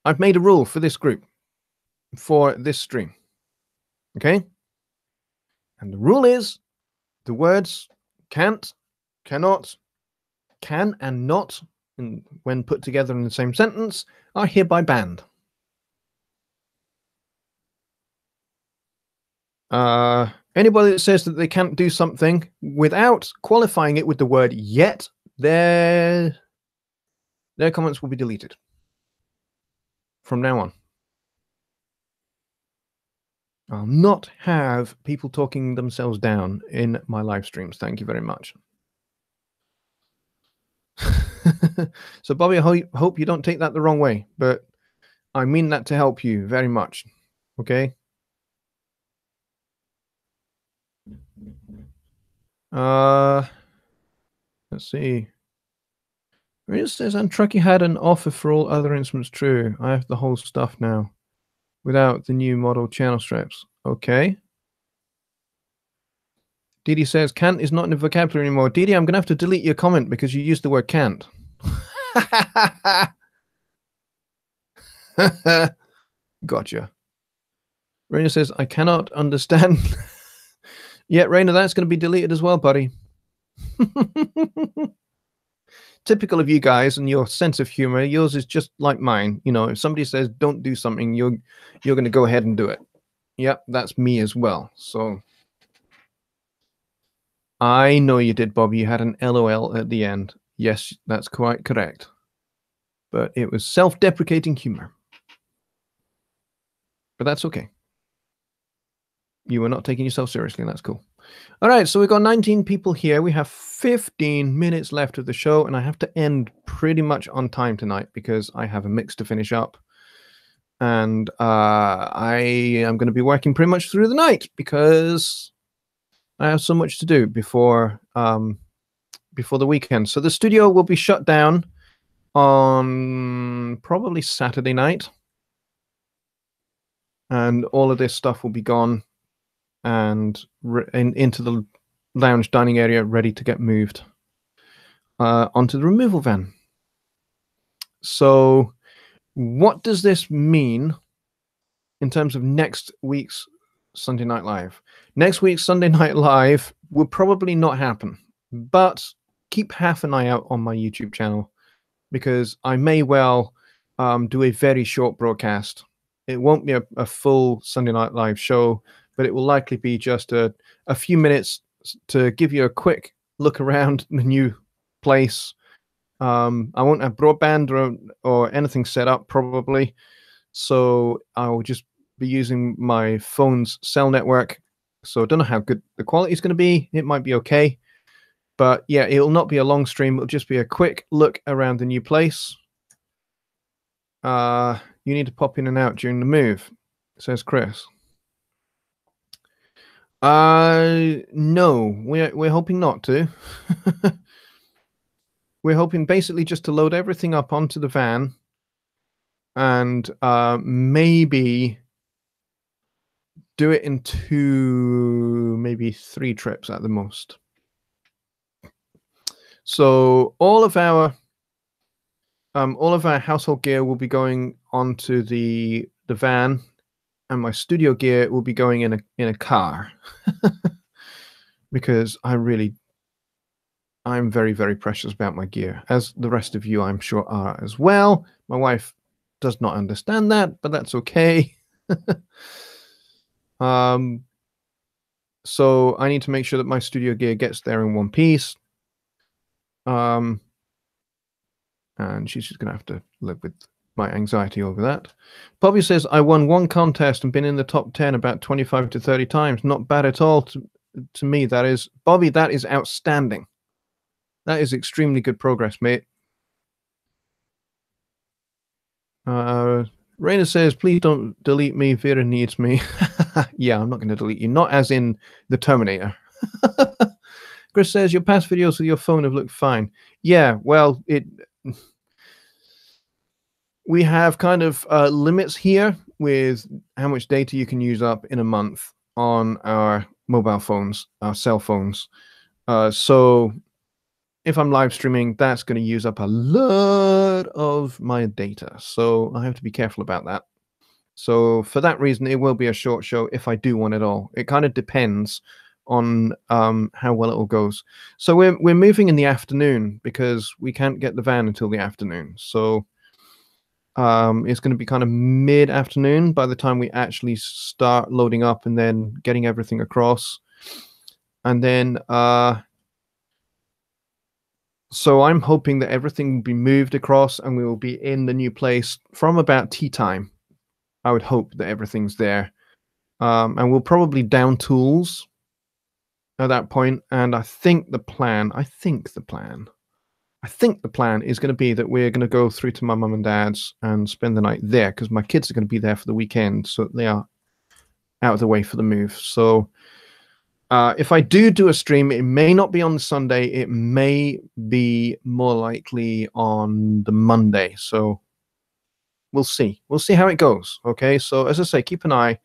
I've made a rule for this group, for this stream. Okay? And the rule is the words can't, cannot, can, and not, when put together in the same sentence, are hereby banned. Anybody that says that they can't do something without qualifying it with the word yet, their comments will be deleted from now on. I'll not have people talking themselves down in my live streams. Thank you very much. So, Bobby, I hope you don't take that the wrong way, but I mean that to help you very much. Okay? Let's see. It says, and Truckee had an offer for all other instruments. True. I have the whole stuff now without the new model channel straps. Okay. Didi says, can't is not in the vocabulary anymore. Didi, I'm going to have to delete your comment because you used the word can't. Gotcha. Raina says, I cannot understand. Yeah, Raina, that's going to be deleted as well, buddy. Typical of you guys and your sense of humor. Yours is just like mine. You know, if somebody says don't do something, you're going to go ahead and do it. Yep, that's me as well. So I know you did, Bobby. You had an LOL at the end. Yes, that's quite correct. But it was self-deprecating humor. But that's okay. You were not taking yourself seriously, and that's cool. All right, so we've got 19 people here. We have 15 minutes left of the show, and I have to end pretty much on time tonight because I have a mix to finish up. And I am going to be working pretty much through the night because I have so much to do before the weekend. So the studio will be shut down on probably Saturday night, and all of this stuff will be gone and into the lounge dining area, ready to get moved onto the removal van. So what does this mean in terms of next week's Sunday Night Live? Next week's Sunday Night Live will probably not happen, but keep half an eye out on my YouTube channel because I may well do a very short broadcast. It won't be a full Sunday Night Live show, but it will likely be just a few minutes to give you a quick look around the new place. I won't have broadband or anything set up probably, so I'll just be using my phone's cell network. So I don't know how good the quality is going to be. It might be okay, but yeah, it'll not be a long stream. It'll just be a quick look around the new place. You need to pop in and out during the move, says Chris. No, we're hoping not to. We're hoping basically just to load everything up onto the van and maybe do it in maybe 3 trips at the most. So all of our household gear will be going onto the van, and my studio gear will be going in a car because I'm very, very precious about my gear, as the rest of you I'm sure are as well. My wife does not understand that, but that's okay. So I need to make sure that my studio gear gets there in one piece. And she's just gonna have to live with my anxiety over that. Bobby says, I won 1 contest and been in the top 10 about 25 to 30 times. Not bad at all to me. That is, Bobby, that is outstanding. That is extremely good progress, mate. Raina says, please don't delete me. Vera needs me. Yeah, I'm not going to delete you. Not as in the Terminator. Chris says, your past videos with your phone have looked fine. Yeah, well, we have kind of limits here with how much data you can use up in a month on our mobile phones, our cell phones. So if I'm live streaming, that's going to use up a lot of my data. So I have to be careful about that. So for that reason, it will be a short show if I do one at all. It kind of depends on how well it all goes. So we're moving in the afternoon because we can't get the van until the afternoon. So it's going to be kind of mid-afternoon by the time we actually start loading up and then getting everything across. And then so I'm hoping that everything will be moved across and we will be in the new place from about tea time. I would hope that everything's there. And we'll probably down tools at that point. And I think the plan is going to be that we're going to go through to my mum and dad's and spend the night there because my kids are going to be there for the weekend. So they are out of the way for the move. So if I do a stream, it may not be on the Sunday. It may be more likely on the Monday. So we'll see. We'll see how it goes. Okay. So as I say, keep an eye.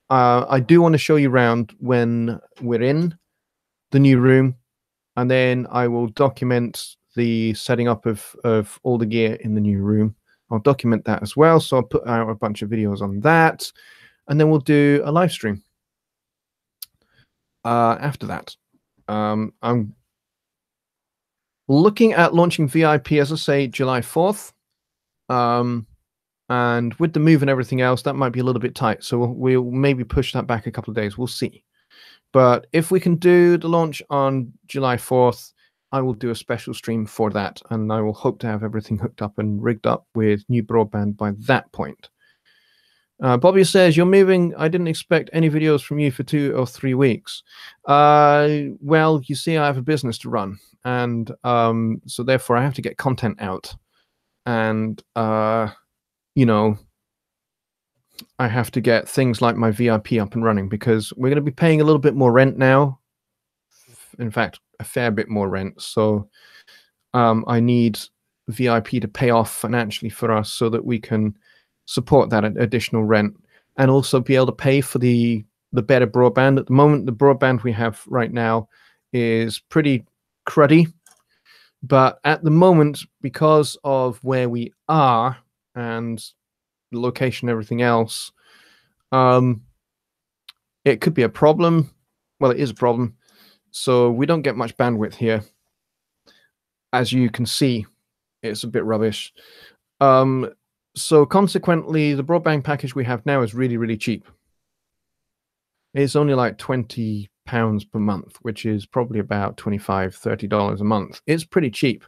I do want to show you around when we're in the new room, and then I will document the setting up of all the gear in the new room. I'll document that as well. So I'll put out a bunch of videos on that, and then we'll do a live stream after that. I'm looking at launching VIP, as I say, July 4th. And with the move and everything else, that might be a little bit tight. So we'll maybe push that back a couple of days. We'll see. But if we can do the launch on July 4th, I will do a special stream for that. And I will hope to have everything hooked up and rigged up with new broadband by that point. Bobby says, you're moving. I didn't expect any videos from you for 2 or 3 weeks. Well, you see, I have a business to run. And so therefore, I have to get content out. And, you know, I have to get things like my VIP up and running, because we're going to be paying a little bit more rent now. In fact, a fair bit more rent. So I need VIP to pay off financially for us so that we can support that additional rent and also be able to pay for the better broadband. At the moment, the broadband we have right now is pretty cruddy. But at the moment, because of where we are and the location and everything else, it could be a problem. Well, it is a problem. So we don't get much bandwidth here. As you can see, it's a bit rubbish. So consequently, the broadband package we have now is really, really cheap. It's only like £20 per month, which is probably about $25, $30 a month. It's pretty cheap.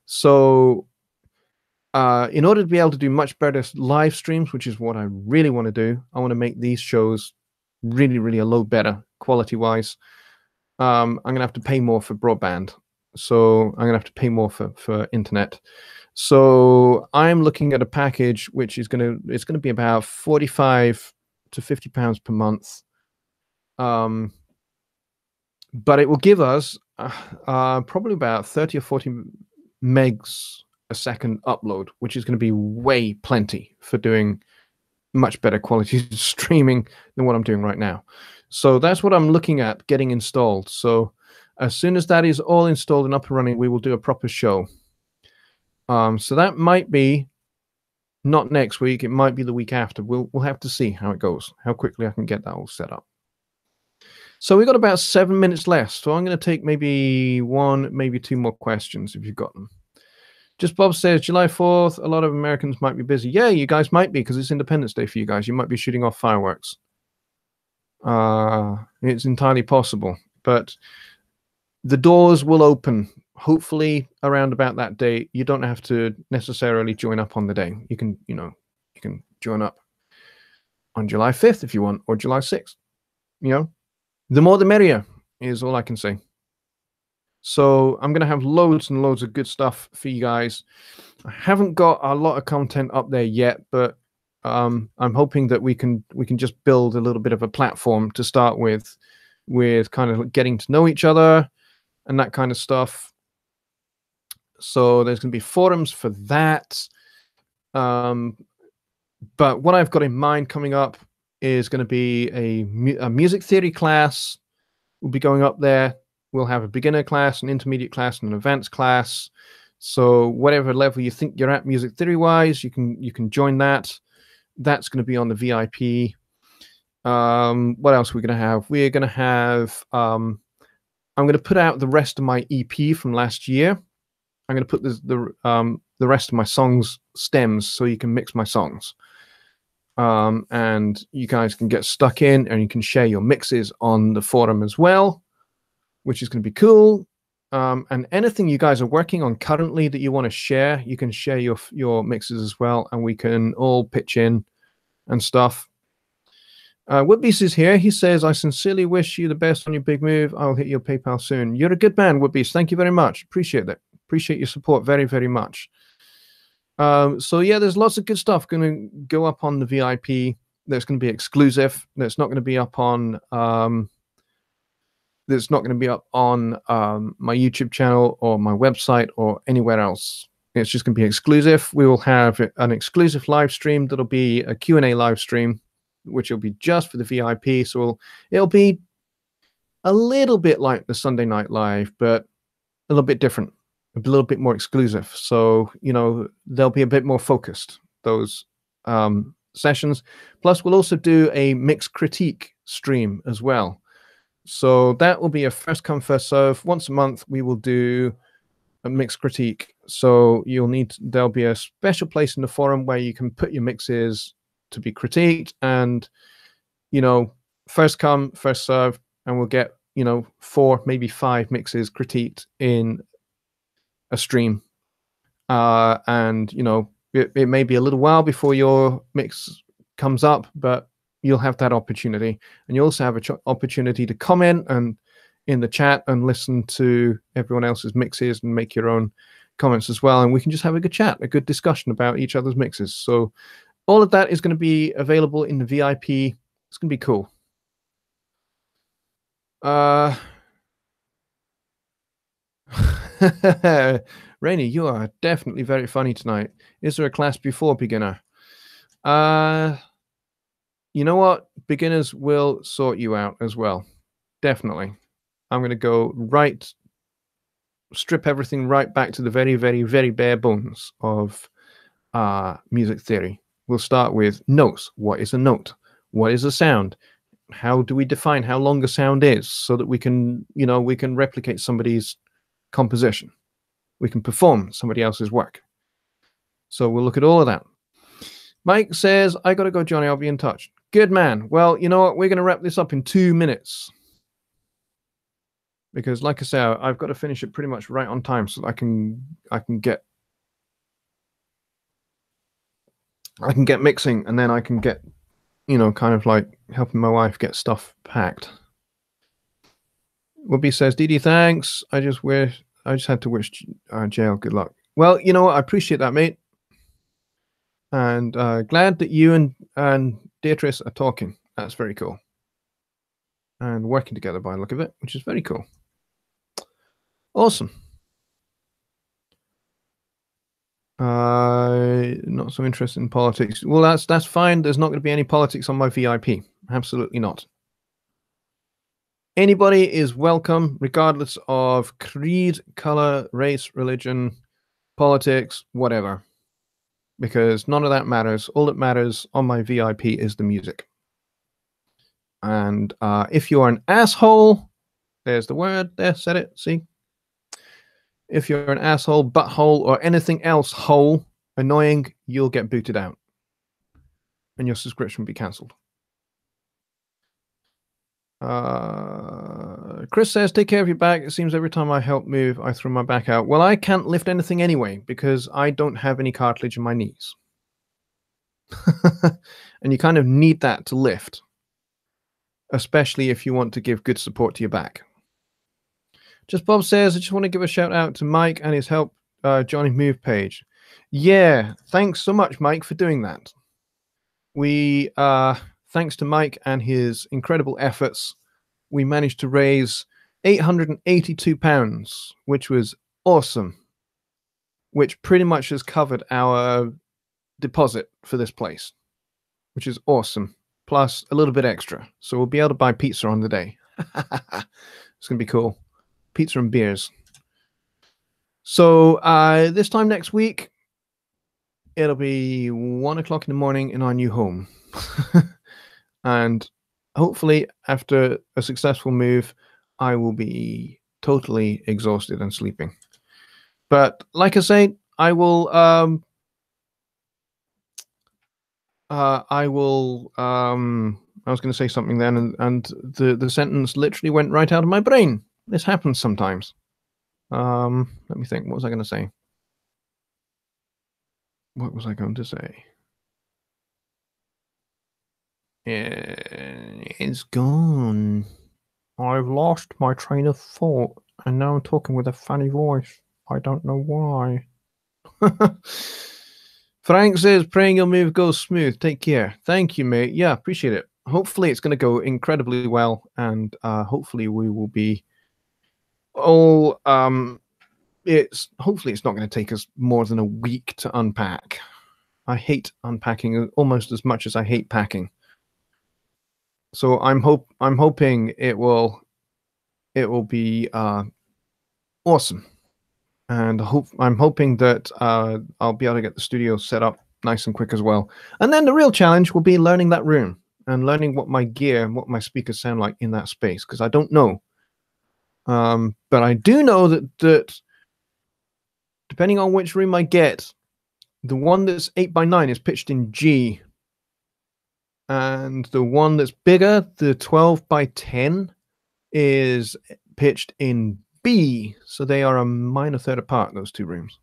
So in order to be able to do much better live streams, which is what I really want to do, I want to make these shows really, really a lot better quality-wise. I'm going to have to pay more for broadband. So I'm going to have to pay more for internet. So I'm looking at a package which is going to be about £45 to £50 per month. But it will give us probably about 30 or 40 megs a second upload, which is going to be way plenty for doing much better quality streaming than what I'm doing right now. So that's what I'm looking at getting installed. So as soon as that is all installed and up and running, we will do a proper show. So that might be not next week. It might be the week after. We'll have to see how it goes, how quickly I can get that all set up. So we've got about 7 minutes left. So I'm going to take maybe 1, maybe 2 more questions if you've got them. Just Bob says, July 4th, a lot of Americans might be busy. Yeah, you guys might be, because it's Independence Day for you guys. You might be shooting off fireworks. It's entirely possible. But the doors will open, hopefully, around about that day. You don't have to necessarily join up on the day. You can, you can join up on July 5th if you want, or July 6th. The more the merrier is all I can say. So I'm going to have loads and loads of good stuff for you guys. I haven't got a lot of content up there yet, but I'm hoping that we can just build a little bit of a platform to start with kind of getting to know each other and that kind of stuff. So there's going to be forums for that. But what I've got in mind coming up is going to be a music theory class. We'll be going up there. We'll have a beginner class, an intermediate class, and an advanced class. So whatever level you think you're at music theory-wise, you can join that. That's going to be on the VIP. What else are we going to have? We're going to have... I'm going to put out the rest of my EP from last year. I'm going to put the rest of my songs stems so you can mix my songs. And you guys can get stuck in and you can share your mixes on the forum as well, which is going to be cool. And anything you guys are working on currently that you want to share, you can share your mixes as well, and we can all pitch in and stuff. Woodbeast is here. He says, I sincerely wish you the best on your big move. I'll hit your PayPal soon. You're a good man, Woodbeast. Thank you very much. Appreciate that. Appreciate your support very, very much. So yeah, there's lots of good stuff going to go up on the VIP. That's going to be exclusive. That's not going to be up on my YouTube channel or my website or anywhere else. It's just going to be exclusive. We will have an exclusive live stream that'll be a Q&A live stream, which will be just for the VIP. So it'll be a little bit like the Sunday Night Live, but a little bit different. a little bit more exclusive. So, you know, they'll be a bit more focused, those sessions. Plus, we'll also do a mix critique stream as well. So that will be a first come, first serve. Once a month, we will do a mix critique. So there'll be a special place in the forum where you can put your mixes to be critiqued, and, you know, first come, first serve, and we'll get, you know, 4, maybe 5 mixes critiqued in a stream. And, you know, it may be a little while before your mix comes up, but you'll have that opportunity. And you also have an opportunity to comment and in the chat and listen to everyone else's mixes and make your own comments as well. And we can just have a good chat, a good discussion about each other's mixes. So all of that is going to be available in the VIP. It's going to be cool. Rainy, you are definitely very funny tonight. Is there a class before beginner? You know what? Beginners will sort you out as well. Definitely. I'm going to go strip everything right back to the very, very, very bare bones of music theory. We'll start with notes. What is a note? What is a sound? How do we define how long a sound is so that we can, you know, we can replicate somebody's composition? We can perform somebody else's work. So we'll look at all of that. Mike says, I got to go, Johnny. I'll be in touch. Good man. Well, you know what? We're going to wrap this up in 2 minutes. Because, like I say, I've got to finish it pretty much right on time so that I can get mixing, and then I can get, you know, kind of like helping my wife get stuff packed. Whoopi says, DD, thanks. I just had to wish Jail good luck. Well, you know what? I appreciate that, mate. And glad that you and Beatrice are talking. That's very cool. And working together by the look of it, which is very cool. Awesome. Not so interested in politics. Well, that's fine. There's not going to be any politics on my VIP. Absolutely not. Anybody is welcome, regardless of creed, color, race, religion, politics, whatever. Because none of that matters. All that matters on my VIP is the music. And if you're an asshole, there's the word. There, said it. See? If you're an asshole, butthole, or anything else hole, annoying, you'll get booted out. And your subscription will be cancelled. Chris says, take care of your back. It seems every time I help move, I throw my back out. Well, I can't lift anything anyway, because I don't have any cartilage in my knees. And you kind of need that to lift, especially if you want to give good support to your back. Just Bob says, I just want to give a shout out to Mike and his Help Johnny Move page. Yeah, thanks so much, Mike, for doing that. We, thanks to Mike and his incredible efforts, we managed to raise £882, which was awesome, which pretty much has covered our deposit for this place, which is awesome, plus a little bit extra. So we'll be able to buy pizza on the day. It's going to be cool. Pizza and beers. So this time next week, it'll be 1 o'clock in the morning in our new home. And hopefully after a successful move, I will be totally exhausted and sleeping. But like I say, I was going to say something then, and the sentence literally went right out of my brain. This happens sometimes. Let me think. What was I going to say? What was I going to say? It's gone. I've lost my train of thought, and now I'm talking with a funny voice. I don't know why. Frank says, praying your move goes smooth. Take care. Thank you, mate. Yeah, appreciate it. Hopefully it's going to go incredibly well, and hopefully we will be all... hopefully it's not going to take us more than a week to unpack. I hate unpacking almost as much as I hate packing. So I'm hoping it will be awesome, and I'm hoping that I'll be able to get the studio set up nice and quick as well. And then the real challenge will be learning that room and learning what my gear and what my speakers sound like in that space, because I don't know. But I do know that depending on which room I get, the one that's 8x9 is pitched in G, and the one that's bigger, the 12x10, is pitched in B. So they are a minor third apart, those two rooms.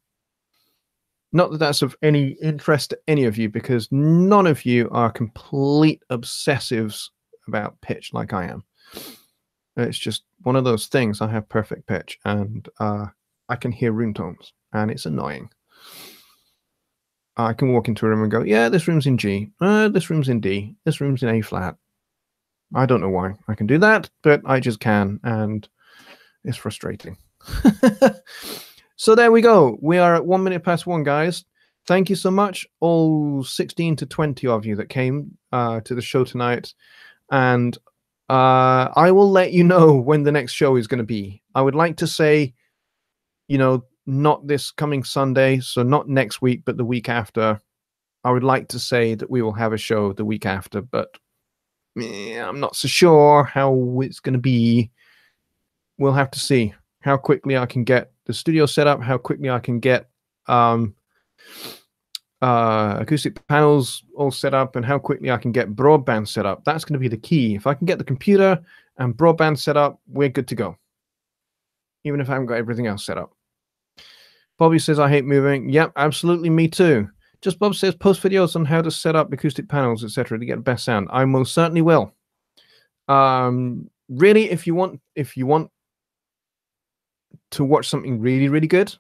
Not that that's of any interest to any of you, because none of you are complete obsessives about pitch like I am. It's just one of those things. I have perfect pitch, and I can hear room tones, and it's annoying. I can walk into a room and go, yeah, this room's in G, this room's in D, this room's in A flat. I don't know why I can do that, but I just can, and it's frustrating. So there we go. We are at 1 minute past 1, guys. Thank you so much, all 16 to 20 of you that came to the show tonight. And I will let you know when the next show is going to be. I would like to say, you know, not this coming Sunday, so not next week, but the week after. I would like to say that we will have a show the week after, but I'm not so sure how it's going to be. We'll have to see how quickly I can get the studio set up, how quickly I can get acoustic panels all set up, and how quickly I can get broadband set up. That's going to be the key. If I can get the computer and broadband set up, we're good to go, even if I haven't got everything else set up. Bobby says, I hate moving. Yep, absolutely, me too. Just Bob says, post videos on how to set up acoustic panels, etc., to get the best sound. I most certainly will. Really, if you want to watch something really, really good,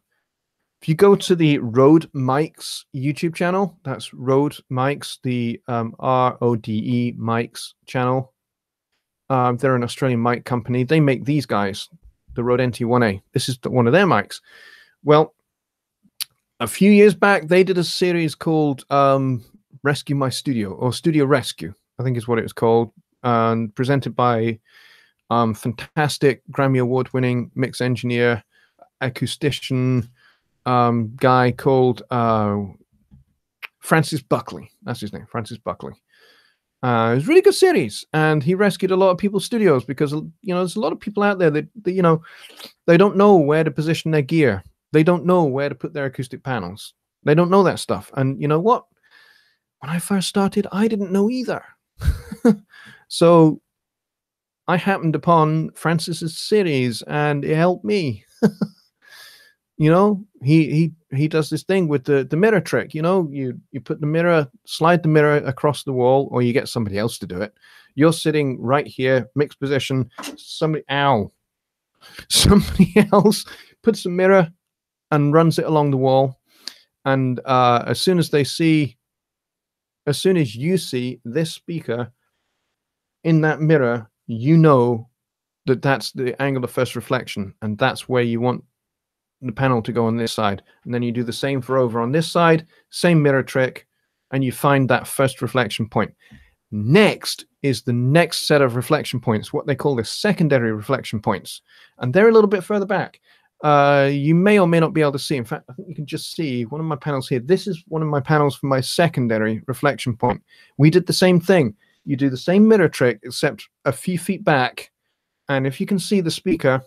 if you go to the Rode Mics YouTube channel, that's Rode Mics, the RODE Mics channel. They're an Australian mic company. They make these guys, the Rode NT1A. This is one of their mics. Well, a few years back, they did a series called Rescue My Studio, or Studio Rescue, I think is what it was called, and presented by fantastic Grammy Award-winning mix engineer, acoustician guy called Francis Buckley. That's his name, Francis Buckley. It was a really good series, and he rescued a lot of people's studios, because, you know, there's a lot of people out there that you know, they don't know where to position their gear. They don't know where to put their acoustic panels. They don't know that stuff. And you know what? When I first started, I didn't know either. So I happened upon Francis's series, and it helped me. You know, he does this thing with the mirror trick. You know, you put the mirror, slide the mirror across the wall, or you get somebody else to do it. You're sitting right here, mixed position. Somebody else puts the mirror and runs it along the wall, and as soon as you see this speaker in that mirror, you know that that's the angle of first reflection, and that's where you want the panel to go on this side. And then you do the same for over on this side, same mirror trick, and you find that first reflection point. Next is the next set of reflection points, what they call the secondary reflection points, and they're a little bit further back. You may or may not be able to see. In fact, I think you can just see one of my panels here. This is one of my panels for my secondary reflection point. We did the same thing. You do the same mirror trick, except a few feet back. And if you can see the speaker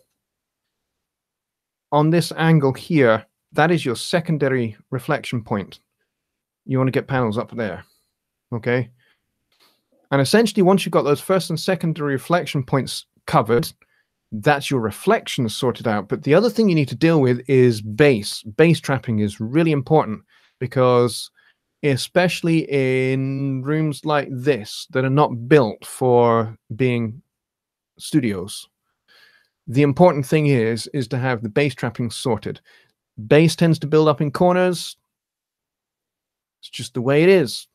on this angle here, that is your secondary reflection point. You want to get panels up there. Okay? And essentially, once you've got those first and secondary reflection points covered, that's your reflections sorted out. But the other thing you need to deal with is bass. Bass trapping is really important, because especially in rooms like this that are not built for being studios, the important thing is to have the bass trapping sorted. Bass tends to build up in corners. It's just the way it is.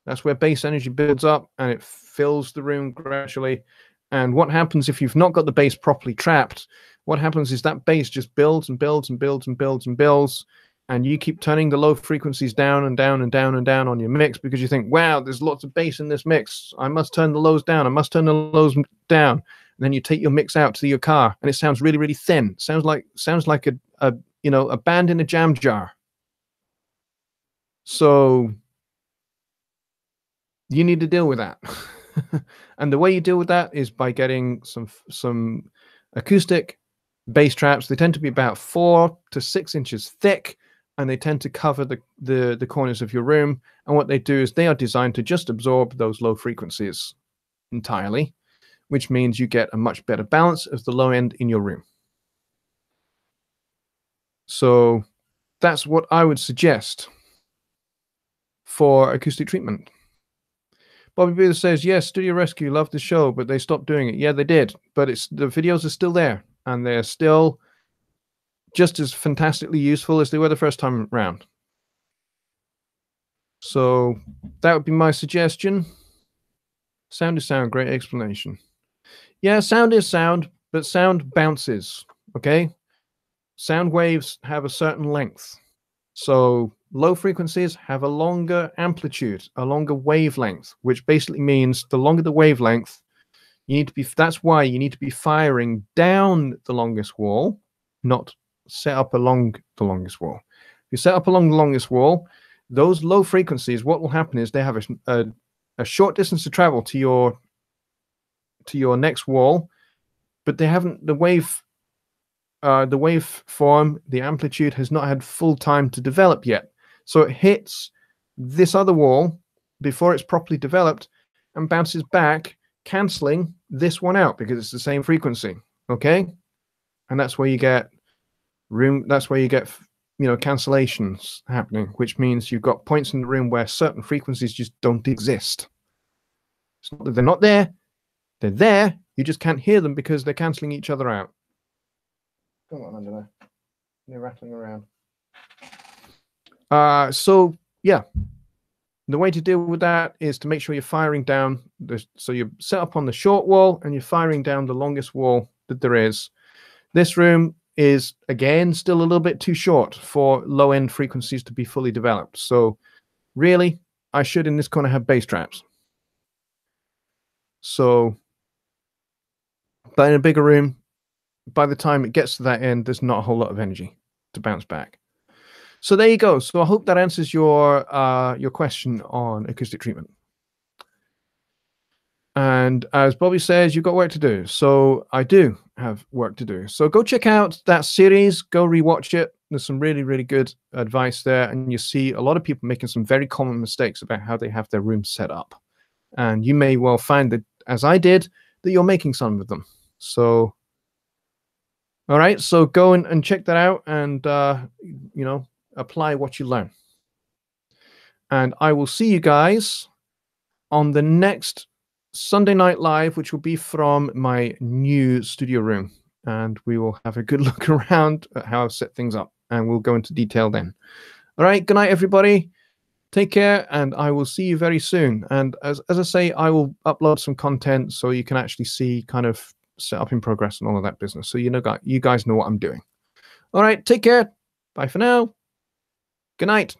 That's where bass energy builds up, and it fills the room gradually. And what happens if you've not got the bass properly trapped? What happens is that bass just builds and builds and builds and builds and builds, and you keep turning the low frequencies down and down and down and down on your mix, because you think, wow, there's lots of bass in this mix. I must turn the lows down. I must turn the lows down. And then you take your mix out to your car, and it sounds really, really thin. It sounds like you know, a band in a jam jar. So you need to deal with that. And the way you deal with that is by getting some acoustic bass traps. They tend to be about 4 to 6 inches thick, and they tend to cover the corners of your room. And what they do is they are designed to just absorb those low frequencies entirely, which means you get a much better balance of the low end in your room. So that's what I would suggest for acoustic treatment. Bobby Beaver says, yes, Studio Rescue loved the show, but they stopped doing it. Yeah, they did, but the videos are still there, and they're still just as fantastically useful as they were the first time around. So that would be my suggestion. Sound is sound, great explanation. Yeah, sound is sound, but sound bounces, okay? Sound waves have a certain length. So low frequencies have a longer amplitude, a longer wavelength, which basically means the longer the wavelength, that's why you need to be firing down the longest wall, not set up along the longest wall. If you set up along the longest wall, those low frequencies, what will happen is they have a short distance to travel to your next wall, but they haven't the waveform, the amplitude has not had full time to develop yet. So it hits this other wall before it's properly developed and bounces back, canceling this one out because it's the same frequency. Okay? And that's where you get cancellations happening, which means you've got points in the room where certain frequencies just don't exist. It's not that they're not there, they're there, you just can't hear them because they're canceling each other out. Come on under there. They're rattling around. So yeah, the way to deal with that is to make sure you're firing down. So you're set up on the short wall and you're firing down the longest wall that there is. This room is, again, still a little bit too short for low-end frequencies to be fully developed. So really, I should in this corner have bass traps. So, but in a bigger room, by the time it gets to that end, there's not a whole lot of energy to bounce back. So there you go. So I hope that answers your question on acoustic treatment. And as Bobby says, you've got work to do. So I do have work to do. So go check out that series. Go rewatch it. There's some really, really good advice there. And you see a lot of people making some very common mistakes about how they have their room set up. And you may well find that, as I did, that you're making some of them. So, all right. So go and check that out and, apply what you learn. And I will see you guys on the next Sunday Night Live, which will be from my new studio room. And we will have a good look around at how I've set things up. And we'll go into detail then. All right. Good night, everybody. Take care. And I will see you very soon. And as I say, I will upload some content so you can actually see kind of set up in progress and all of that business. So you guys know what I'm doing. All right. Take care. Bye for now. Good night.